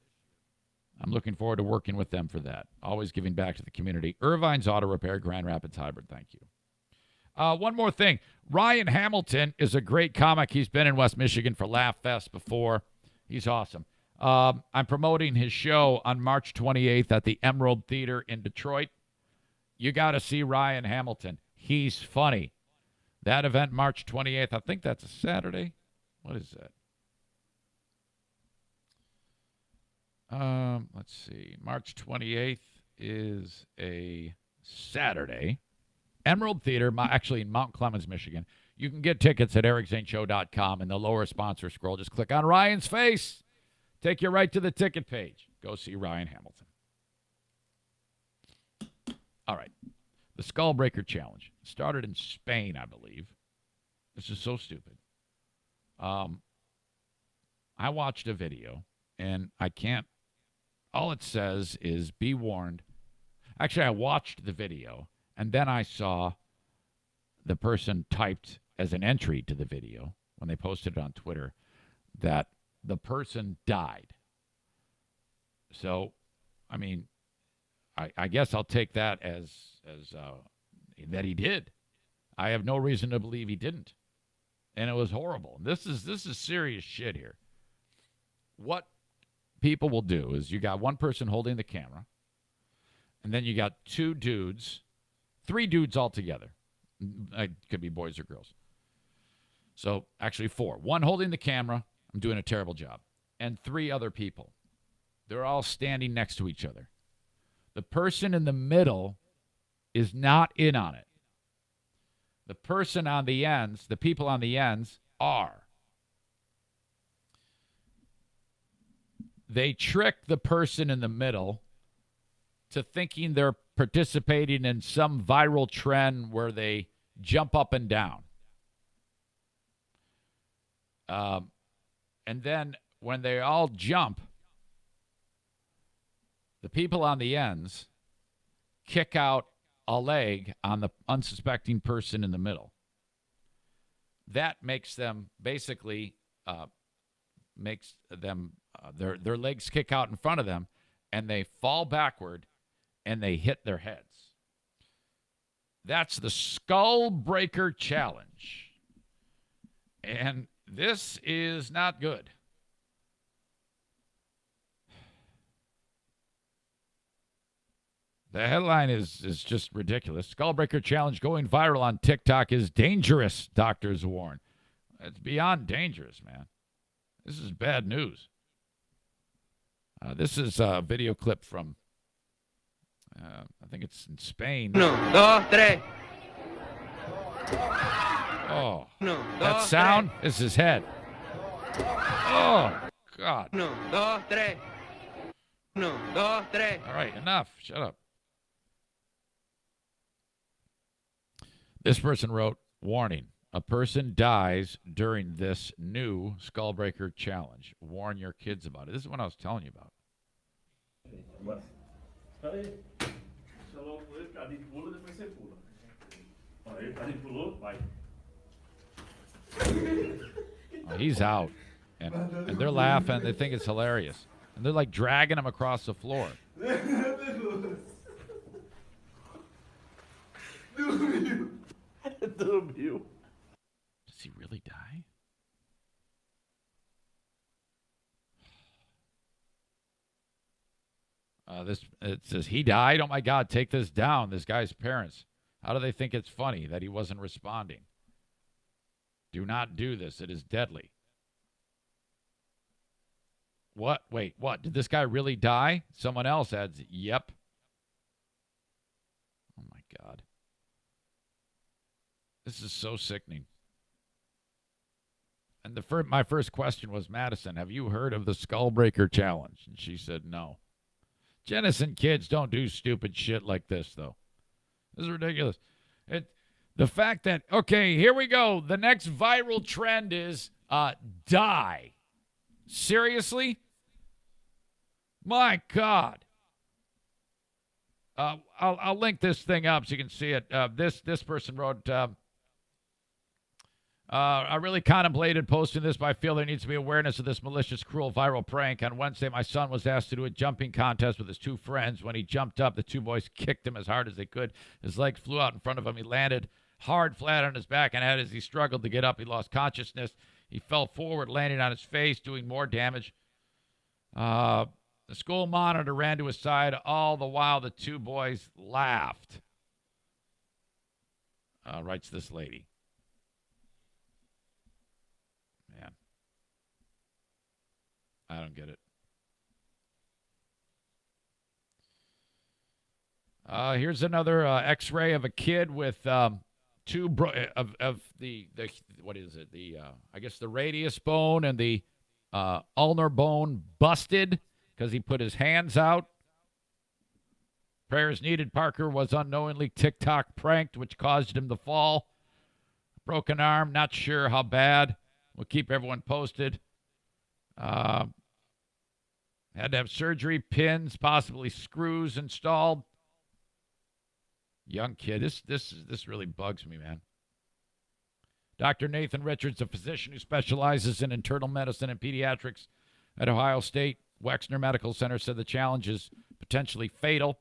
I'm looking forward to working with them for that. Always giving back to the community. Irvines Auto Repair, Grand Rapids Hybrid. Thank you. One more thing. Ryan Hamilton is a great comic. He's been in West Michigan for Laugh Fest before. He's awesome. I'm promoting his show on March 28th at the Emerald Theater in Detroit. You got to see Ryan Hamilton. He's funny. That event, March 28th, I think that's a Saturday. What is that? Let's see. March 28th is a Saturday. Emerald Theater, actually in Mount Clemens, Michigan. You can get tickets at ericzaneshow.com. In the lower sponsor scroll, just click on Ryan's face. Take you right to the ticket page. Go see Ryan Hamilton. All right. The Skullbreaker Challenge started in Spain, I believe. This is so stupid. I watched a video, and I can't. All it says is, be warned. Actually, I watched the video, and then I saw the person typed as an entry to the video when they posted it on Twitter that the person died. So, I mean, I guess I'll take that as that he did. I have no reason to believe he didn't. And it was horrible. This is serious shit here. What people will do is you got one person holding the camera, and then you got 2 dudes, 3 dudes altogether. It could be boys or girls. So actually 4. One holding the camera. I'm doing a terrible job. And 3 other people. They're all standing next to each other. The person in the middle is not in on it. The person on the ends, the people on the ends are. They trick the person in the middle to thinking they're participating in some viral trend where they jump up and down. And then when they all jump, the people on the ends kick out a leg on the unsuspecting person in the middle. That makes them basically their legs kick out in front of them, and they fall backward and they hit their heads. That's the Skullbreaker Challenge. And this is not good. The headline is just ridiculous. Skullbreaker Challenge going viral on TikTok is dangerous, doctors warn. It's beyond dangerous, man. This is bad news. This is a video clip from, I think it's in Spain. Uno, dos, tres. Oh, Uno, that dos, sound is his head. Oh, God. Uno, dos, tres. Uno, dos, tres. All right, enough. Shut up. This person wrote, warning, a person dies during this new Skullbreaker challenge. Warn your kids about it. This is what I was telling you about. Oh, he's out. And they're laughing. They think it's hilarious. And they're like dragging him across the floor. Does he really die? It says he died. Oh my God, take this down. This guy's parents. How do they think it's funny that he wasn't responding? Do not do this. It is deadly. What? Wait, what? Did this guy really die? Someone else adds, yep. Oh my God. This is so sickening. And my first question was, Madison, have you heard of the Skullbreaker Challenge? And she said no. Jennison kids don't do stupid shit like this, though. This is ridiculous. The fact that, okay, here we go. The next viral trend is die. Seriously? My God. I'll link this thing up so you can see it. This person wrote, I really contemplated posting this, but I feel there needs to be awareness of this malicious, cruel, viral prank. On Wednesday, my son was asked to do a jumping contest with his two friends. When he jumped up, the two boys kicked him as hard as they could. His leg flew out in front of him. He landed hard, flat on his back, and as he struggled to get up, he lost consciousness. He fell forward, landing on his face, doing more damage. The school monitor ran to his side. All the while, the two boys laughed. Writes this lady. Man. I don't get it. Here's another X-ray of a kid with two of the what is it? I guess the radius bone and the ulnar bone busted because he put his hands out. Prayers needed. Parker was unknowingly TikTok pranked, which caused him to fall. Broken arm, not sure how bad. We'll keep everyone posted. Had to have surgery, pins, possibly screws installed. Young kid. This really bugs me, man. Dr. Nathan Richards, a physician who specializes in internal medicine and pediatrics at Ohio State Wexner Medical Center, said the challenge is potentially fatal.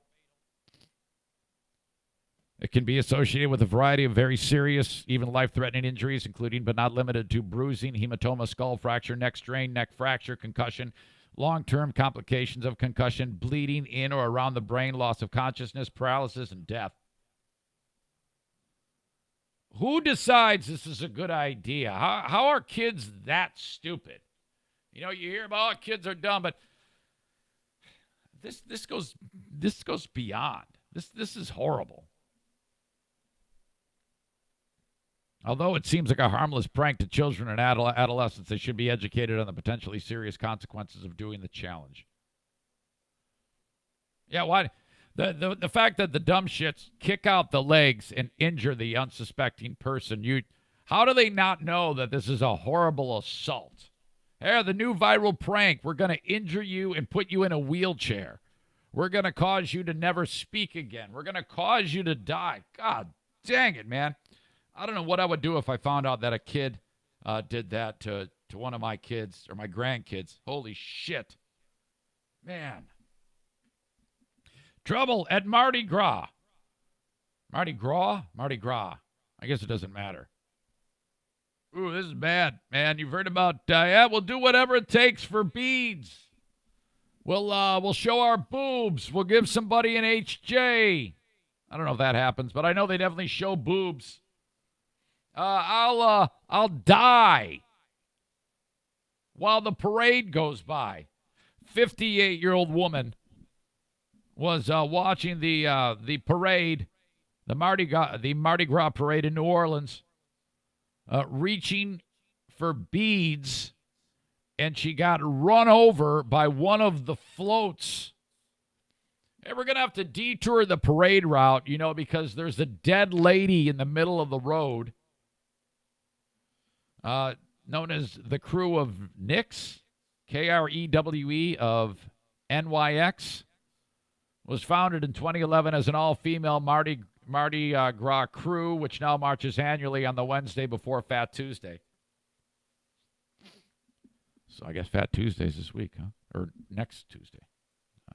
It can be associated with a variety of very serious, even life-threatening injuries, including but not limited to bruising, hematoma, skull fracture, neck strain, neck fracture, concussion, long-term complications of concussion, bleeding in or around the brain, loss of consciousness, paralysis, and death. Who decides this is a good idea? How are kids that stupid? You know, you hear about, oh, kids are dumb, but this goes beyond. This is horrible. Although it seems like a harmless prank to children and adolescents, they should be educated on the potentially serious consequences of doing the challenge. Yeah, why? The fact that the dumb shits kick out the legs and injure the unsuspecting person, how do they not know that this is a horrible assault? Hey, the new viral prank, we're going to injure you and put you in a wheelchair. We're going to cause you to never speak again. We're going to cause you to die. God dang it, man. I don't know what I would do if I found out that a kid did that to one of my kids or my grandkids. Holy shit. Man. Trouble at Mardi Gras. Mardi Gras? Mardi Gras. I guess it doesn't matter. Ooh, this is bad, man. You've heard about, we'll do whatever it takes for beads. We'll show our boobs. We'll give somebody an HJ. I don't know if that happens, but I know they definitely show boobs. I'll die while the parade goes by. 58-year-old woman was watching the parade, the Mardi Gras parade in New Orleans, reaching for beads, and she got run over by one of the floats. And we're going to have to detour the parade route, because there's a dead lady in the middle of the road, known as the crew of Knicks, Krewe of NYX, was founded in 2011 as an all-female Mardi Gras crew, which now marches annually on the Wednesday before Fat Tuesday. So I guess Fat Tuesday's this week, huh? Or next Tuesday.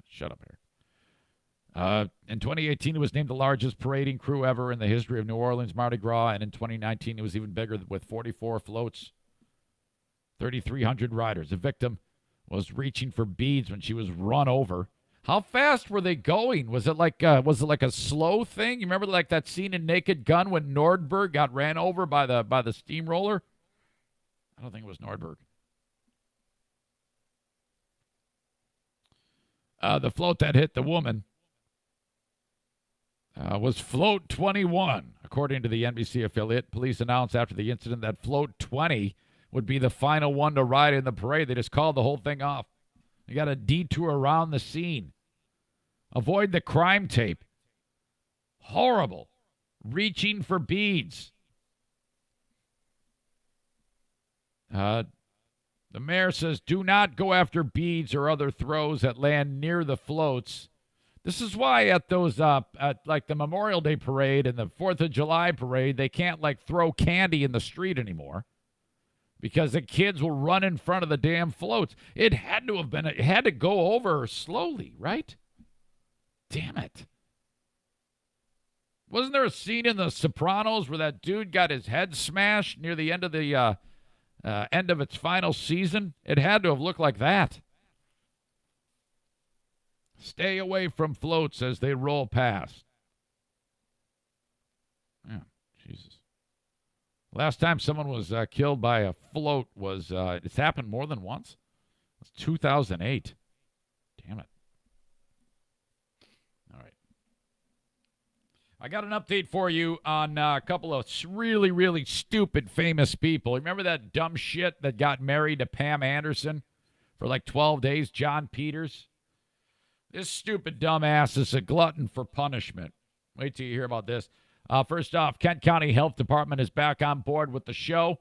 Shut up, Eric. In 2018, it was named the largest parading crew ever in the history of New Orleans Mardi Gras, and in 2019, it was even bigger with 44 floats, 3,300 riders. The victim was reaching for beads when she was run over. How fast were they going? Was it like a slow thing? You remember like that scene in Naked Gun when Nordberg got ran over by the steamroller? I don't think it was Nordberg. The float that hit the woman was Float 21, according to the NBC affiliate. Police announced after the incident that Float 20 would be the final one to ride in the parade. They just called the whole thing off. You got to detour around the scene. Avoid the crime tape. Horrible. Reaching for beads. The mayor says, do not go after beads or other throws that land near the floats. This is why at those, at like the Memorial Day parade and the 4th of July parade, they can't like throw candy in the street anymore because the kids will run in front of the damn floats. It had to go over slowly, right? Damn it. Wasn't there a scene in The Sopranos where that dude got his head smashed near the end of the, end of its final season? It had to have looked like that. Stay away from floats as they roll past. Yeah, Jesus. Last time someone was killed by a float was, it's happened more than once. It's 2008. Damn it. All right. I got an update for you on a couple of really, really stupid famous people. Remember that dumb shit that got married to Pam Anderson for like 12 days, John Peters? This stupid dumbass is a glutton for punishment. Wait till you hear about this. First off, Kent County Health Department is back on board with the show.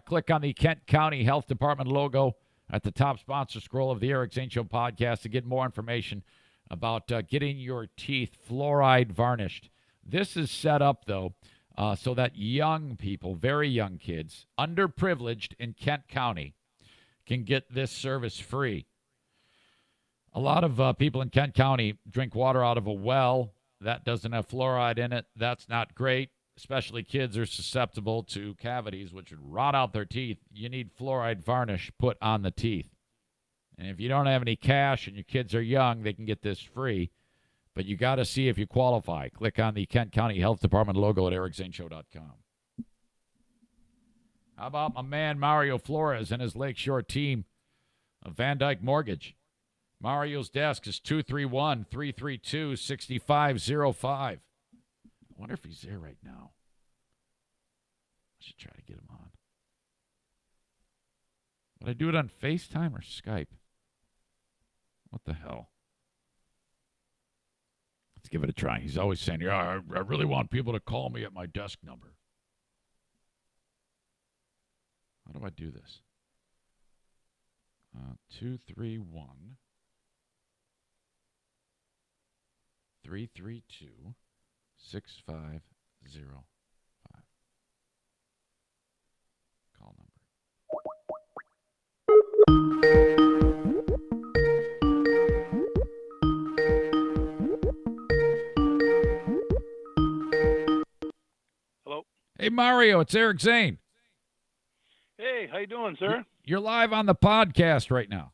Click on the Kent County Health Department logo at the top sponsor scroll of the Eric Zane Show podcast to get more information about getting your teeth fluoride varnished. This is set up, though, so that young people, very young kids, underprivileged in Kent County, can get this service free. A lot of people in Kent County drink water out of a well that doesn't have fluoride in it. That's not great. Especially kids are susceptible to cavities, which would rot out their teeth. You need fluoride varnish put on the teeth. And if you don't have any cash and your kids are young, they can get this free. But you got to see if you qualify. Click on the Kent County Health Department logo at ericzaneshow.com. How about my man Mario Flores and his Lakeshore team of Van Dyke Mortgage? Mario's desk is 231-332-6505. I wonder if he's there right now. I should try to get him on. Would I do it on FaceTime or Skype? What the hell? Let's give it a try. He's always saying, yeah, I really want people to call me at my desk number. How do I do this? 231-332-6505. Call number. Hello. Hey, Mario, it's Eric Zane. Hey, how you doing, sir? You're live on the podcast right now.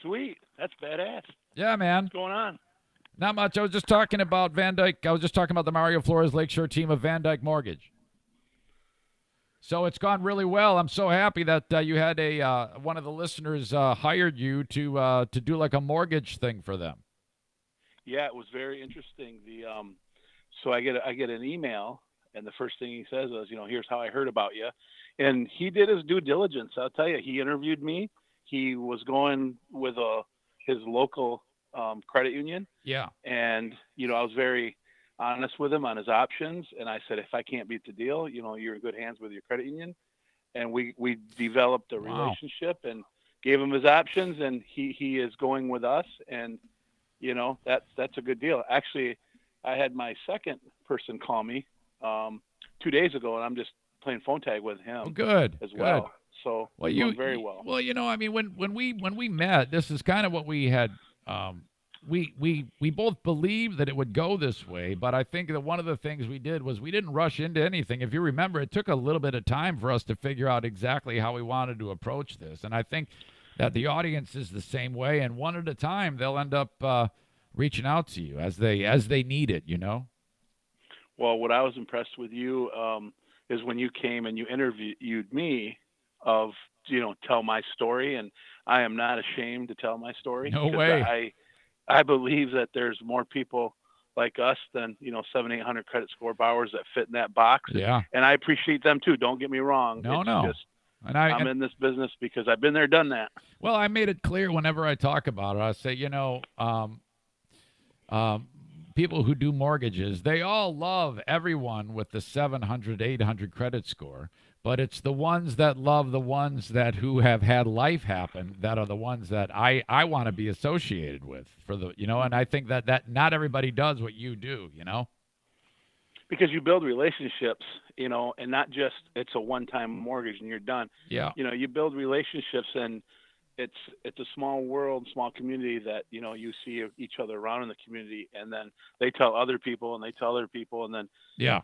Sweet. That's badass. Yeah, man. What's going on? Not much. I was just talking about Van Dyke. I was just talking about the Mario Flores Lakeshore team of Van Dyke Mortgage. So it's gone really well. I'm so happy that you had one of the listeners hired you to do like a mortgage thing for them. Yeah, it was very interesting. So I get an email, and the first thing he says is, here's how I heard about you, and he did his due diligence. I'll tell you, he interviewed me. He was going with his local credit union. Yeah. And I was very honest with him on his options, and I said, if I can't beat the deal, you're in good hands with your credit union. And we developed a relationship and gave him his options, and he is going with us, and that's a good deal. Actually, I had my second person call me 2 days ago, and I'm just playing phone tag with him. Oh, good. As well. Good. So you very well. Well, I mean, when we met, this is kind of what we had. We both believed that it would go this way, but I think that one of the things we did was we didn't rush into anything. If you remember, it took a little bit of time for us to figure out exactly how we wanted to approach this, and I think that the audience is the same way. And one at a time, they'll end up reaching out to you as they need it. Well, what I was impressed with you is when you came and you interviewed me of tell my story, and I am not ashamed to tell my story. No way. I believe that there's more people like us than 700-800 credit score borrowers that fit in that box. Yeah. And I appreciate them too. Don't get me wrong. No. Just, I'm in this business because I've been there, done that. Well, I made it clear whenever I talk about it. I say, people who do mortgages, they all love everyone with the 700, 800 credit score. But it's the ones that love the ones who have had life happen that are the ones that I want to be associated with and I think that not everybody does what you do, Because you build relationships, and not just it's a one-time mortgage and you're done. Yeah. You build relationships, and it's a small world, small community that, you see each other around in the community, and then they tell other people and they tell other people, and then yeah.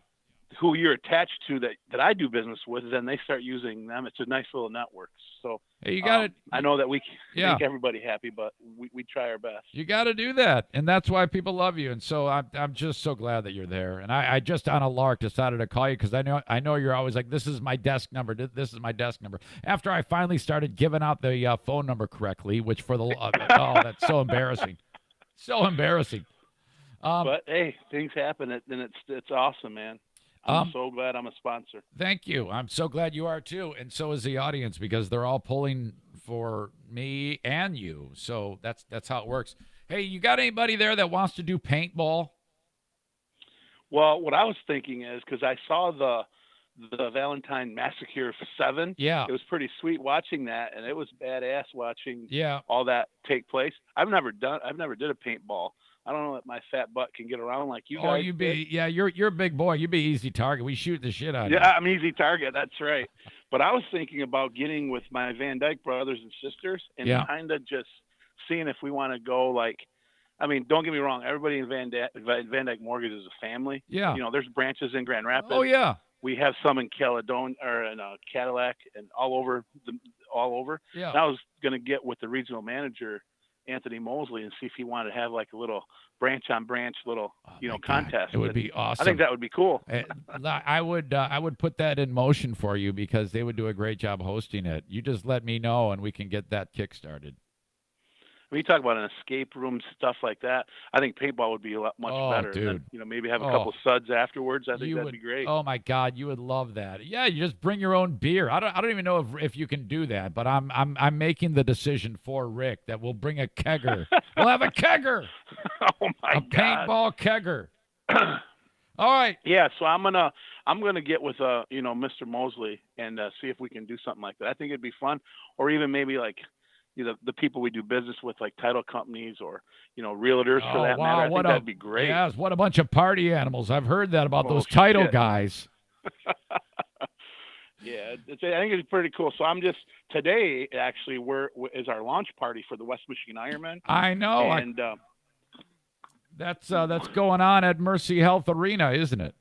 Who you're attached to that I do business with, then they start using them. It's a nice little network. So hey, you got it. I know that we make everybody happy, but we try our best. You got to do that, and that's why people love you. And so I'm just so glad that you're there. And I just on a lark decided to call you because I know you're always like, this is my desk number. This is my desk number. After I finally started giving out the phone number correctly, which for the that's so embarrassing, so embarrassing. But hey, things happen, and it's awesome, man. I'm so glad I'm a sponsor. Thank you. I'm so glad you are too, and so is the audience because they're all pulling for me and you. So that's how it works. Hey, you got anybody there that wants to do paintball? Well, what I was thinking is because I saw the Valentine Massacre 7. Yeah, it was pretty sweet watching that, and it was badass watching all that take place. I've never did a paintball. I don't know if my fat butt can get around like you guys. You're a big boy. You'd be easy target. We shoot the shit out of you. Yeah, I'm easy target. That's right. But I was thinking about getting with my Van Dyke brothers and sisters and kind of just seeing if we want to go don't get me wrong. Everybody in Van Dyke Mortgage is a family. Yeah. There's branches in Grand Rapids. Oh, yeah. We have some in Caledonia or in Cadillac and all over. Yeah. And I was going to get with the regional manager, Anthony Mosley, and see if he wanted to have like a little branch on branch little contest. It would be awesome. I think that would be cool. I would put that in motion for you because they would do a great job hosting it. You just let me know and we can get that kick-started. When you talk about an escape room, stuff like that, I think paintball would be a lot much better. Dude. Then, maybe have a couple suds afterwards. I think that'd be great. Oh my God, you would love that. Yeah, you just bring your own beer. I don't even know if you can do that, but I'm making the decision for Rick that we'll bring a kegger. We'll have a kegger. Oh my God. A paintball kegger. All right. Yeah, so I'm gonna get with Mr. Mosley and see if we can do something like that. I think it'd be fun, or even maybe like the people we do business with, like title companies or realtors for that matter. I think that'd be great. Yes, what a bunch of party animals. I've heard that about those title guys. Yeah, I think it's pretty cool. So I'm just today actually is our launch party for the West Michigan Ironman. I know, and that's going on at Mercy Health Arena, isn't it?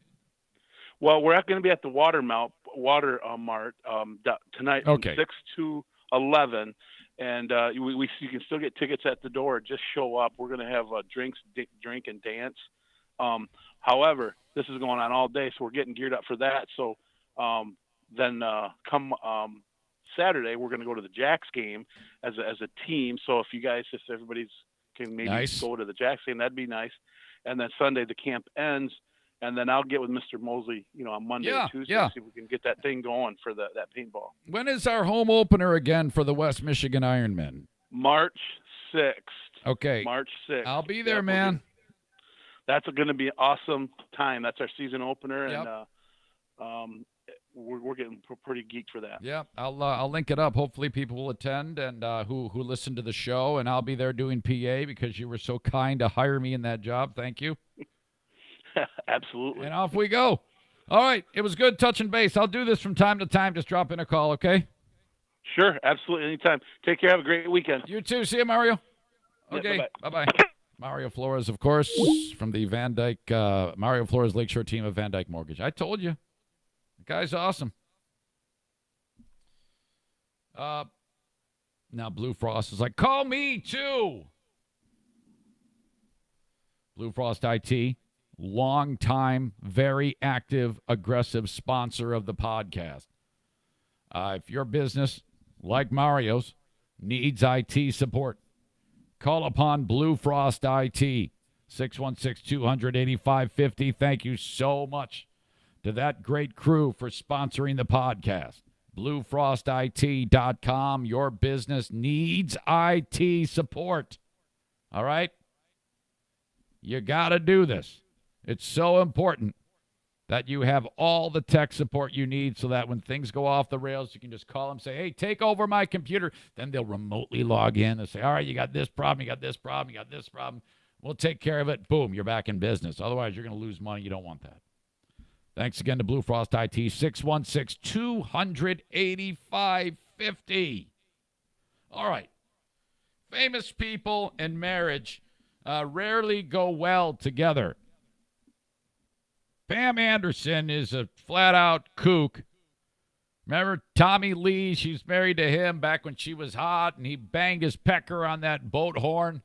Well, we're going to be at the Water Mart tonight from 6 to 11. And you can still get tickets at the door. Just show up. We're going to have drink and dance. However, this is going on all day, so we're getting geared up for that. So then come Saturday, we're going to go to the Jacks game as a team. So if everybody's can maybe go to the Jacks game, that'd be nice. And then Sunday the camp ends, and then I'll get with Mr. Mosley, on Monday or Tuesday, see if we can get that thing going for that paintball. When is our home opener again for the West Michigan Ironmen? March 6th. Okay. March 6th. I'll be there, man. That's going to be an awesome time. That's our season opener, and we're getting pretty geeked for that. Yeah, I'll link it up. Hopefully people will attend and who listen to the show, and I'll be there doing PA because you were so kind to hire me in that job. Thank you. Absolutely. And off we go. All right, it was good touching base. I'll do this from time to time. Just drop in a call, okay? Sure, absolutely, anytime. Take care. Have a great weekend. You too. See you, Mario. Okay, bye-bye. Mario Flores, of course, from the Van Dyke, Mario Flores Lakeshore team of Van Dyke Mortgage. I told you. The guy's awesome. Now Blue Frost is like, call me too. Blue Frost IT, long-time, very active, aggressive sponsor of the podcast. If your business, like Mario's, needs IT support, call upon Blue Frost IT, 616-200-8550. Thank you so much to that great crew for sponsoring the podcast. BlueFrostIT.com. Your business needs IT support. All right? You got to do this. It's so important that you have all the tech support you need so that when things go off the rails, you can just call them, say, hey, take over my computer. Then they'll remotely log in and say, all right, you got this problem, you got this problem, you got this problem. We'll take care of it. Boom, you're back in business. Otherwise, you're going to lose money. You don't want that. Thanks again to Blue Frost IT, 616-200-8550. All right. Famous people and marriage rarely go well together. Pam Anderson is a flat-out kook. Remember Tommy Lee? She's married to him back when she was hot, and he banged his pecker on that boat horn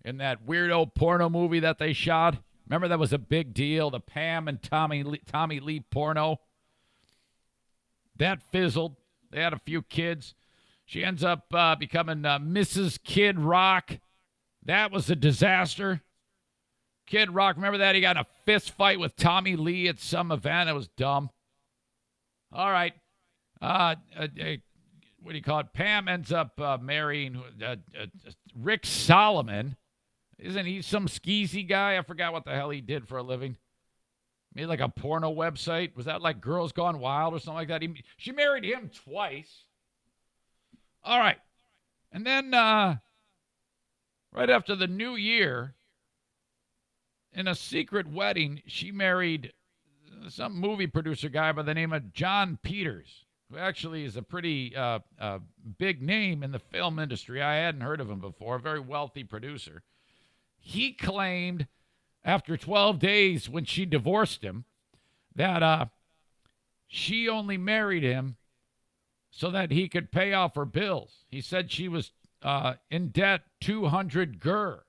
in that weirdo porno movie that they shot. Remember that was a big deal, the Pam and Tommy Lee porno? That fizzled. They had a few kids. She ends up becoming Mrs. Kid Rock. That was a disaster. Kid Rock, remember that? He got in a fist fight with Tommy Lee at some event. It was dumb. All right. What do you call it? Pam ends up marrying Rick Solomon. Isn't he some skeezy guy? I forgot what the hell he did for a living. Made like a porno website. Was that like Girls Gone Wild or something like that? She married him twice. All right. And then right after the new year, in a secret wedding, she married some movie producer guy by the name of John Peters, who actually is a pretty big name in the film industry. I hadn't heard of him before. A very wealthy producer. He claimed after 12 days when she divorced him that she only married him so that he could pay off her bills. He said she was in debt 200 gur.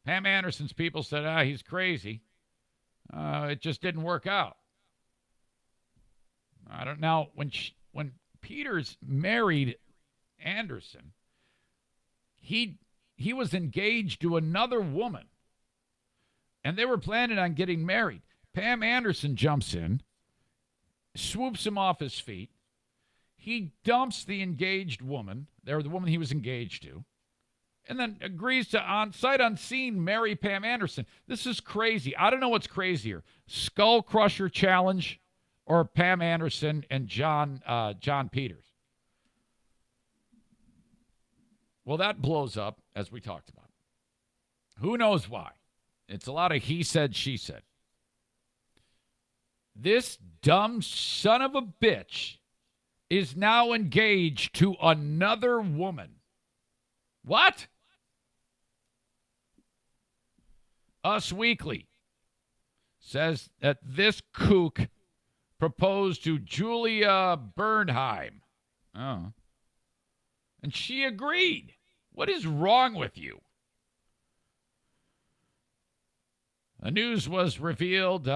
Pam Anderson's people said, he's crazy. It just didn't work out. I don't know. When Peters married Anderson, he was engaged to another woman, and they were planning on getting married. Pam Anderson jumps in, swoops him off his feet. He dumps the engaged woman, or the woman he was engaged to, and then agrees to, on sight unseen, marry Pam Anderson. This is crazy. I don't know what's crazier, Skull Crusher Challenge or Pam Anderson and John Peters. Well, that blows up, as we talked about. Who knows why? It's a lot of he said, she said. This dumb son of a bitch is now engaged to another woman. What? Us Weekly says that this kook proposed to Julia Bernheim. Oh. And she agreed. What is wrong with you? The news was revealed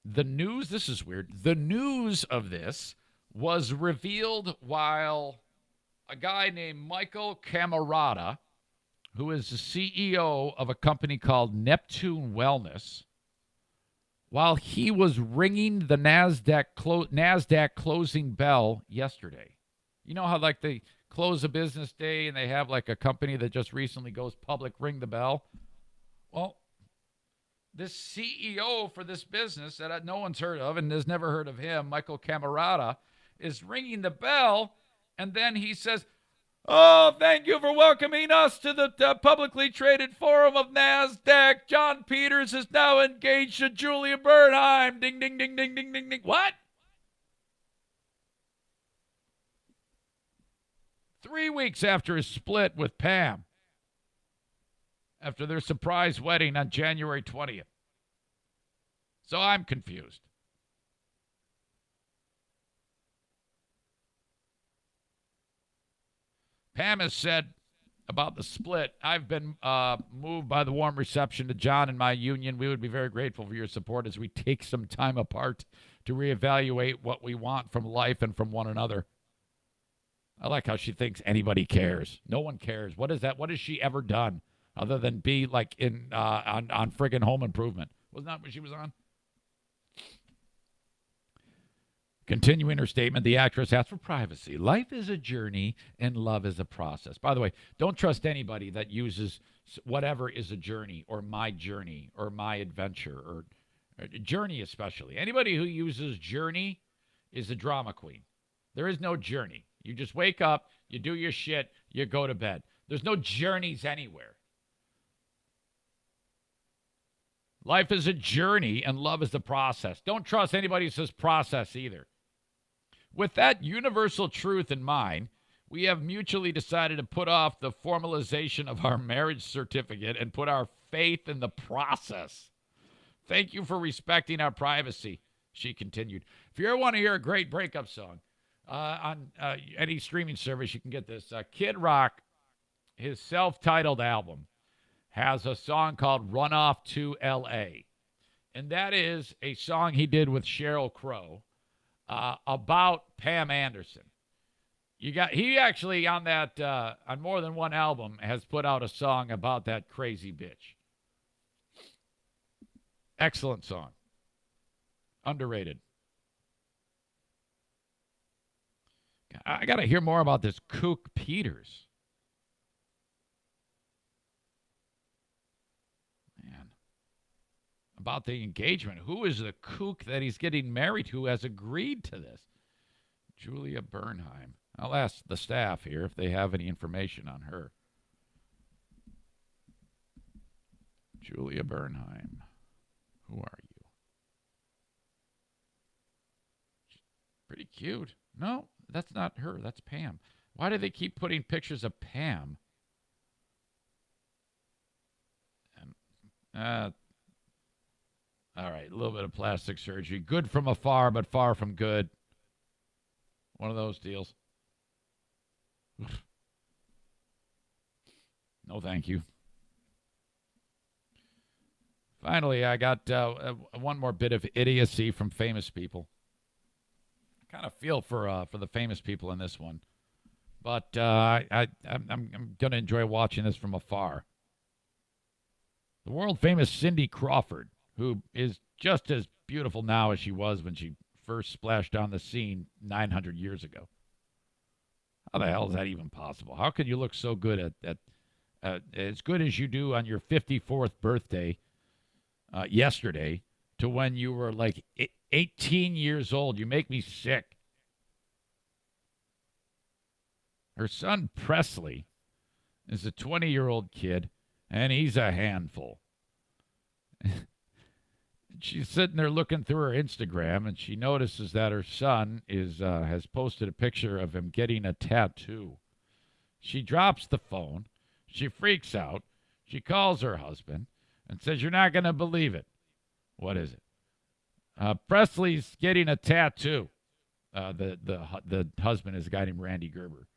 The news, this is weird, the news of this was revealed while a guy named Michael Camerata, who is the CEO of a company called Neptune Wellness, while he was ringing the NASDAQ closing bell yesterday. You know how like they close a business day and they have like a company that just recently goes public, ring the bell? Well, this CEO for this business that no one's heard of and has never heard of him, Michael Camerata, is ringing the bell, and then he says, "Oh, thank you for welcoming us to the publicly traded forum of NASDAQ. John Peters is now engaged to Julia Bernheim." Ding, ding, ding, ding, ding, ding, ding. What? 3 weeks after his split with Pam, after their surprise wedding on January 20th. So I'm confused. Pam has said about the split, "I've been moved by the warm reception to John and my union. We would be very grateful for your support as we take some time apart to reevaluate what we want from life and from one another." I like how she thinks anybody cares. No one cares. What is that? What has she ever done other than be like in on friggin' Home Improvement? Wasn't that what she was on? Continuing her statement, the actress asked for privacy. "Life is a journey and love is a process." By the way, don't trust anybody that uses whatever is a journey or my adventure or journey especially. Anybody who uses journey is a drama queen. There is no journey. You just wake up, you do your shit, you go to bed. There's no journeys anywhere. Life is a journey and love is the process. Don't trust anybody who says process either. With that universal truth in mind, we have mutually decided to put off the formalization of our marriage certificate and put our faith in the process. Thank you for respecting our privacy, she continued. If you ever want to hear a great breakup song, on any streaming service, you can get this. Kid Rock, his self-titled album, has a song called "Run Off to L.A." And that is a song he did with Sheryl Crow about Pam Anderson. He actually on that on more than one album has put out a song about that crazy bitch. Excellent song. Underrated. I got to hear more about this kook Peters. Man. About the engagement. Who is the kook that he's getting married to has agreed to this? Julia Bernheim. I'll ask the staff here if they have any information on her. Julia Bernheim. Who are you? She's pretty cute. No. That's not her. That's Pam. Why do they keep putting pictures of Pam? All right, a little bit of plastic surgery. Good from afar, but far from good. One of those deals. No, thank you. Finally, I got one more bit of idiocy from famous people. Kind of feel for the famous people in this one, but I'm gonna enjoy watching this from afar. The world famous Cindy Crawford, who is just as beautiful now as she was when she first splashed on the scene 900 years ago. How the hell is that even possible? How can you look so good at as good as you do on your 54th birthday yesterday to when you were like 18 years old? You make me sick. Her son, Presley, is a 20-year-old kid, and he's a handful. She's sitting there looking through her Instagram, and she notices that her son has posted a picture of him getting a tattoo. She drops the phone. She freaks out. She calls her husband and says, "You're not going to believe it." What is it? Presley's getting a tattoo. The husband is a guy named Randy Gerber.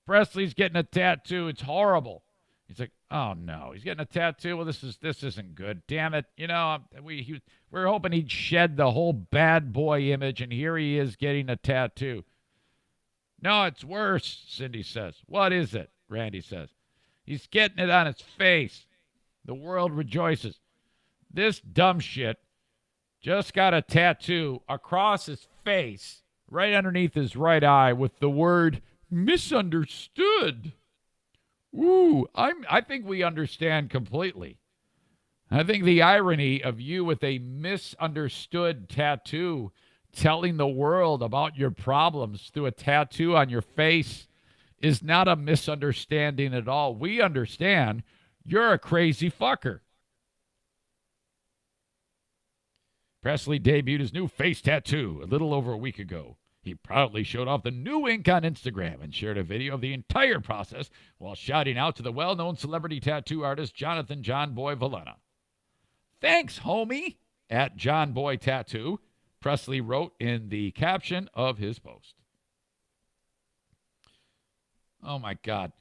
Presley's getting a tattoo. It's horrible. He's like, oh no, he's getting a tattoo. Well, this isn't good. Damn it. You know, we were hoping he'd shed the whole bad boy image, and here he is getting a tattoo. No, it's worse, Cindy says. What is it? Randy says. He's getting it on his face. The world rejoices. This dumb shit just got a tattoo across his face, right underneath his right eye, with the word misunderstood. Ooh, I think we understand completely. I think the irony of you with a misunderstood tattoo telling the world about your problems through a tattoo on your face is not a misunderstanding at all. We understand you're a crazy fucker. Presley debuted his new face tattoo a little over a week ago. He proudly showed off the new ink on Instagram and shared a video of the entire process while shouting out to the well-known celebrity tattoo artist Jonathan John Boy Valena. Thanks, homie, at John Boy Tattoo, Presley wrote in the caption of his post. Oh, my God.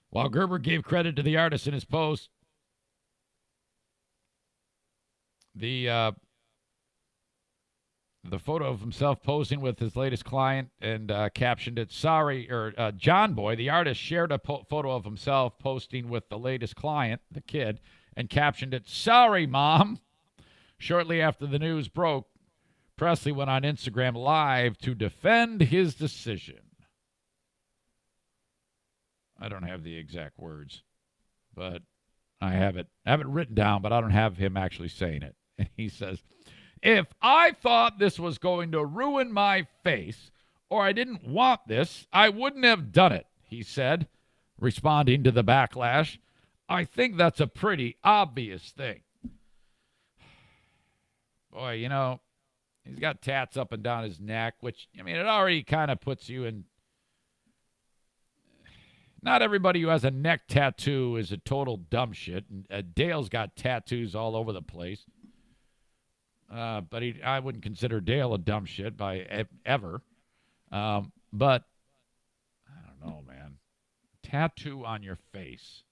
While Gerber gave credit to the artist in his post, the photo of himself posing with his latest client and captioned it, John Boy, the artist, shared a photo of himself posting with the latest client, the kid, and captioned it, sorry, Mom. Shortly after the news broke, Presley went on Instagram Live to defend his decision. I don't have the exact words, but I have it written down, but I don't have him actually saying it. And he says, if I thought this was going to ruin my face or I didn't want this, I wouldn't have done it, he said, responding to the backlash. I think that's a pretty obvious thing. Boy, you know, he's got tats up and down his neck, which, I mean, it already kind of puts you in. Not everybody who has a neck tattoo is a total dumb shit. And, Dale's got tattoos all over the place. But I wouldn't consider Dale a dumb shit by ever. But I don't know, man. Tattoo on your face.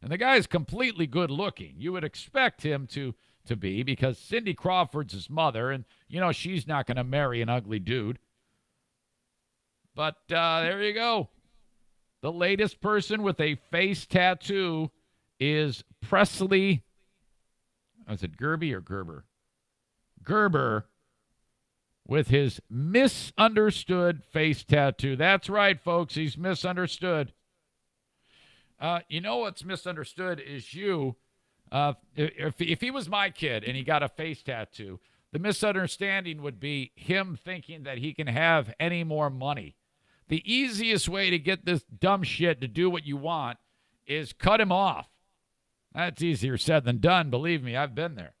And the guy's completely good looking. You would expect him to be, because Cindy Crawford's his mother, and, you know, she's not going to marry an ugly dude. But there you go. The latest person with a face tattoo is Presley. Is it Gerby or Gerber? Gerber with his misunderstood face tattoo. That's right, folks. He's misunderstood. You know what's misunderstood is you. If he was my kid and he got a face tattoo, the misunderstanding would be him thinking that he can have any more money. The easiest way to get this dumb shit to do what you want is cut him off. That's easier said than done. Believe me, I've been there.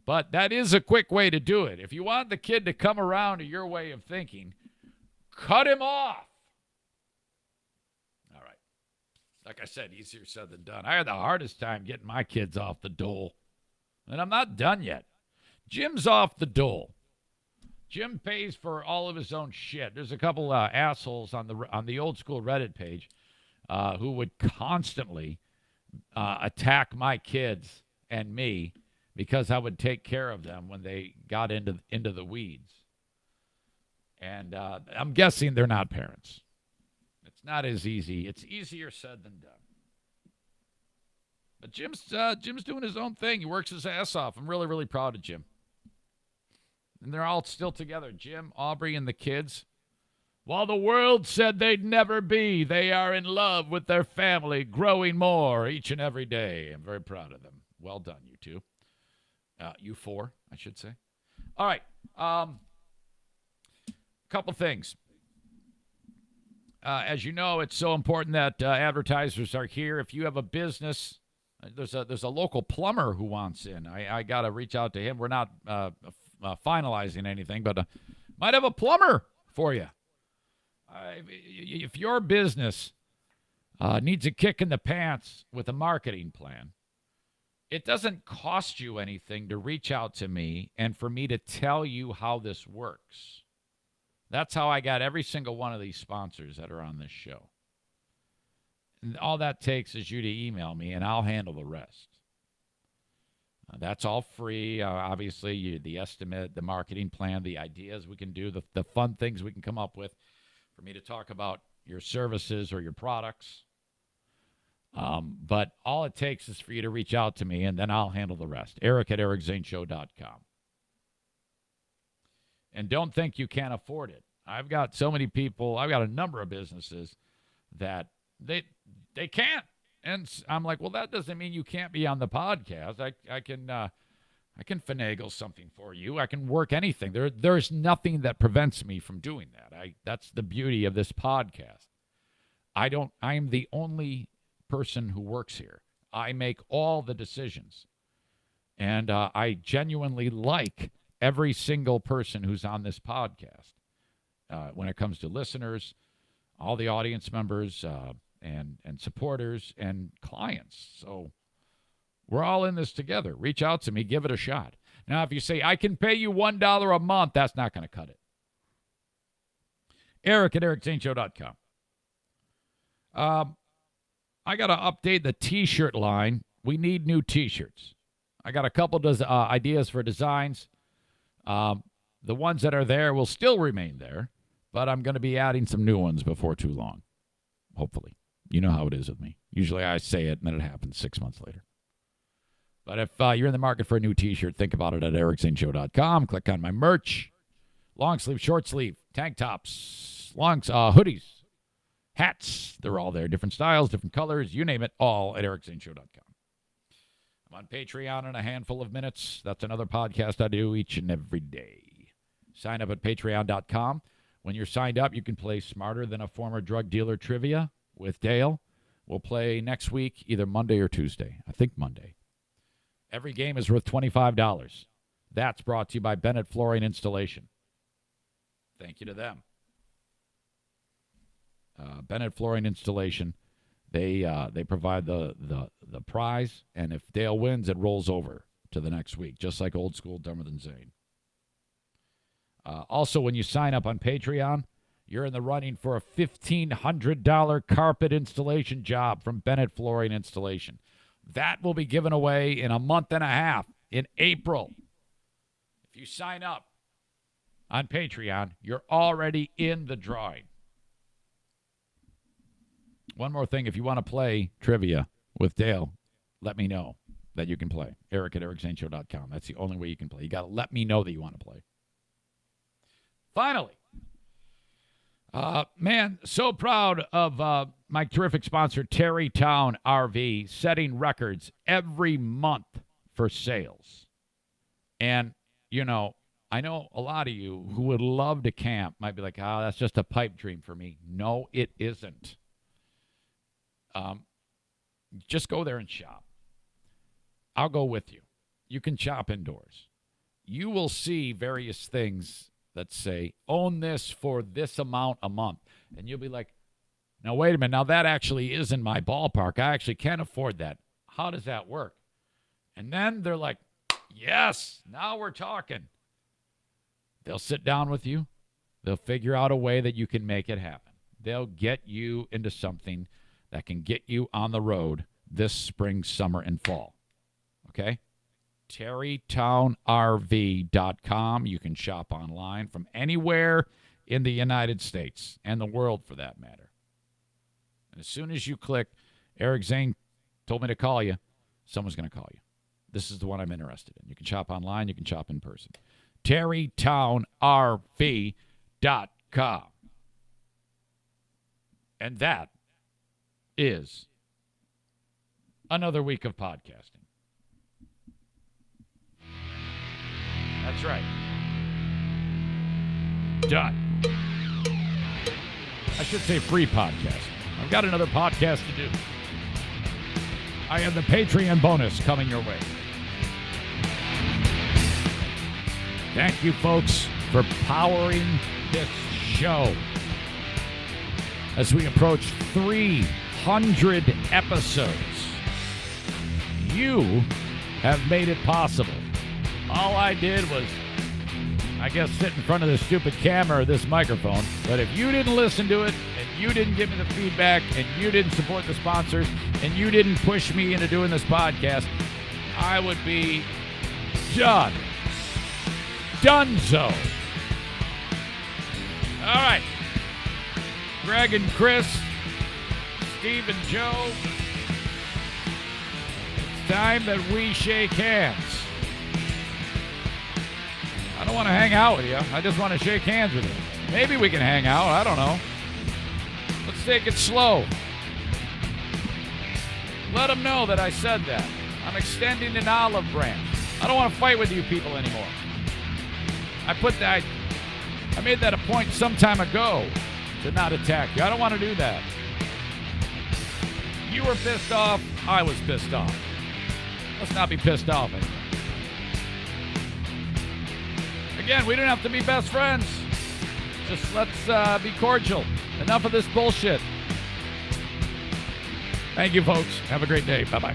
But that is a quick way to do it. If you want the kid to come around to your way of thinking, cut him off. All right. Like I said, easier said than done. I had the hardest time getting my kids off the dole. And I'm not done yet. Jim's off the dole. Jim pays for all of his own shit. There's a couple assholes on the old school Reddit page who would constantly attack my kids and me because I would take care of them when they got into the weeds. And I'm guessing they're not parents. It's not as easy. It's easier said than done. But Jim's doing his own thing. He works his ass off. I'm really, really proud of Jim. And they're all still together. Jim, Aubrey, and the kids. While the world said they'd never be, they are in love with their family, growing more each and every day. I'm very proud of them. Well done, you two. You four, I should say. All right. Couple things. As you know, it's so important that advertisers are here. If you have a business, there's a local plumber who wants in. I got to reach out to him. We're not finalizing anything, but might have a plumber for you. If your business needs a kick in the pants with a marketing plan, it doesn't cost you anything to reach out to me and for me to tell you how this works. That's how I got every single one of these sponsors that are on this show. And all that takes is you to email me, and I'll handle the rest. That's all free. Obviously, the estimate, the marketing plan, the ideas we can do, the fun things we can come up with for me to talk about your services or your products. But all it takes is for you to reach out to me, and then I'll handle the rest. Eric at ericzaneshow.com. And don't think you can't afford it. I've got so many people, I've got a number of businesses that they can't. And I'm like, well, that doesn't mean you can't be on the podcast. I can finagle something for you. I can work anything. There's nothing that prevents me from doing that. That's the beauty of this podcast. I am the only person who works here. I make all the decisions. And I genuinely like every single person who's on this podcast. When it comes to listeners, all the audience members, and supporters and clients. So we're all in this together. Reach out to me. Give it a shot. Now, if you say, I can pay you $1 a month, that's not going to cut it. Eric at ericzaneshow.com. I got to update the T-shirt line. We need new T-shirts. I got a couple ideas for designs. The ones that are there will still remain there, but I'm going to be adding some new ones before too long, hopefully. You know how it is with me. Usually I say it, and then it happens 6 months later. But if you're in the market for a new T-shirt, think about it at ericzaneshow.com. Click on my merch. Long sleeve, short sleeve, tank tops, hoodies, hats. They're all there. Different styles, different colors. You name it, all at ericzaneshow.com. I'm on Patreon in a handful of minutes. That's another podcast I do each and every day. Sign up at patreon.com. When you're signed up, you can play Smarter Than a Former Drug Dealer trivia with Dale. We'll play next week, either Monday or Tuesday. I think Monday. Every game is worth $25. That's brought to you by Bennett Flooring Installation. Thank you to them. Bennett Flooring Installation. They provide the prize, and if Dale wins, it rolls over to the next week, just like Old School Dumber Than Zane. Also, when you sign up on Patreon, you're in the running for a $1,500 carpet installation job from Bennett Flooring Installation. That will be given away in a month and a half, in April. If you sign up on Patreon, you're already in the drawing. One more thing, if you want to play trivia with Dale, let me know that you can play. Eric at ericzaneshow.com. That's the only way you can play. You got to let me know that you want to play. Finally, man, so proud of my terrific sponsor, Terrytown RV, setting records every month for sales. And, you know, I know a lot of you who would love to camp might be like, oh, that's just a pipe dream for me. No, it isn't. Just go there and shop. I'll go with you. You can shop indoors. You will see various things that say, own this for this amount a month. And you'll be like, now, wait a minute. Now, that actually is in my ballpark. I actually can't afford that. How does that work? And then they're like, yes, now we're talking. They'll sit down with you. They'll figure out a way that you can make it happen. They'll get you into something that can get you on the road this spring, summer, and fall. Okay? TerrytownRV.com. You can shop online from anywhere in the United States and the world for that matter. And as soon as you click, Eric Zane told me to call you, someone's going to call you. This is the one I'm interested in. You can shop online. You can shop in person. TerrytownRV.com. And that is another week of podcasting. That's right. Done. I should say free podcasting. I've got another podcast to do. I have the Patreon bonus coming your way. Thank you, folks, for powering this show. As we approach 300 episodes, you have made it possible. All I did was I guess, sit in front of this stupid camera or this microphone. But if you didn't listen to it, and you didn't give me the feedback, and you didn't support the sponsors, and you didn't push me into doing this podcast, I would be done. Donezo. All right. Greg and Chris, Steve and Joe, it's time that we shake hands. I don't want to hang out with you. I just want to shake hands with you. Maybe we can hang out. I don't know. Let's take it slow. Let them know that I said that. I'm extending an olive branch. I don't want to fight with you people anymore. I made that a point some time ago to not attack you. I don't want to do that. You were pissed off. I was pissed off. Let's not be pissed off anymore. Again, we don't have to be best friends. Just let's be cordial. Enough of this bullshit. Thank you, folks. Have a great day. Bye-bye.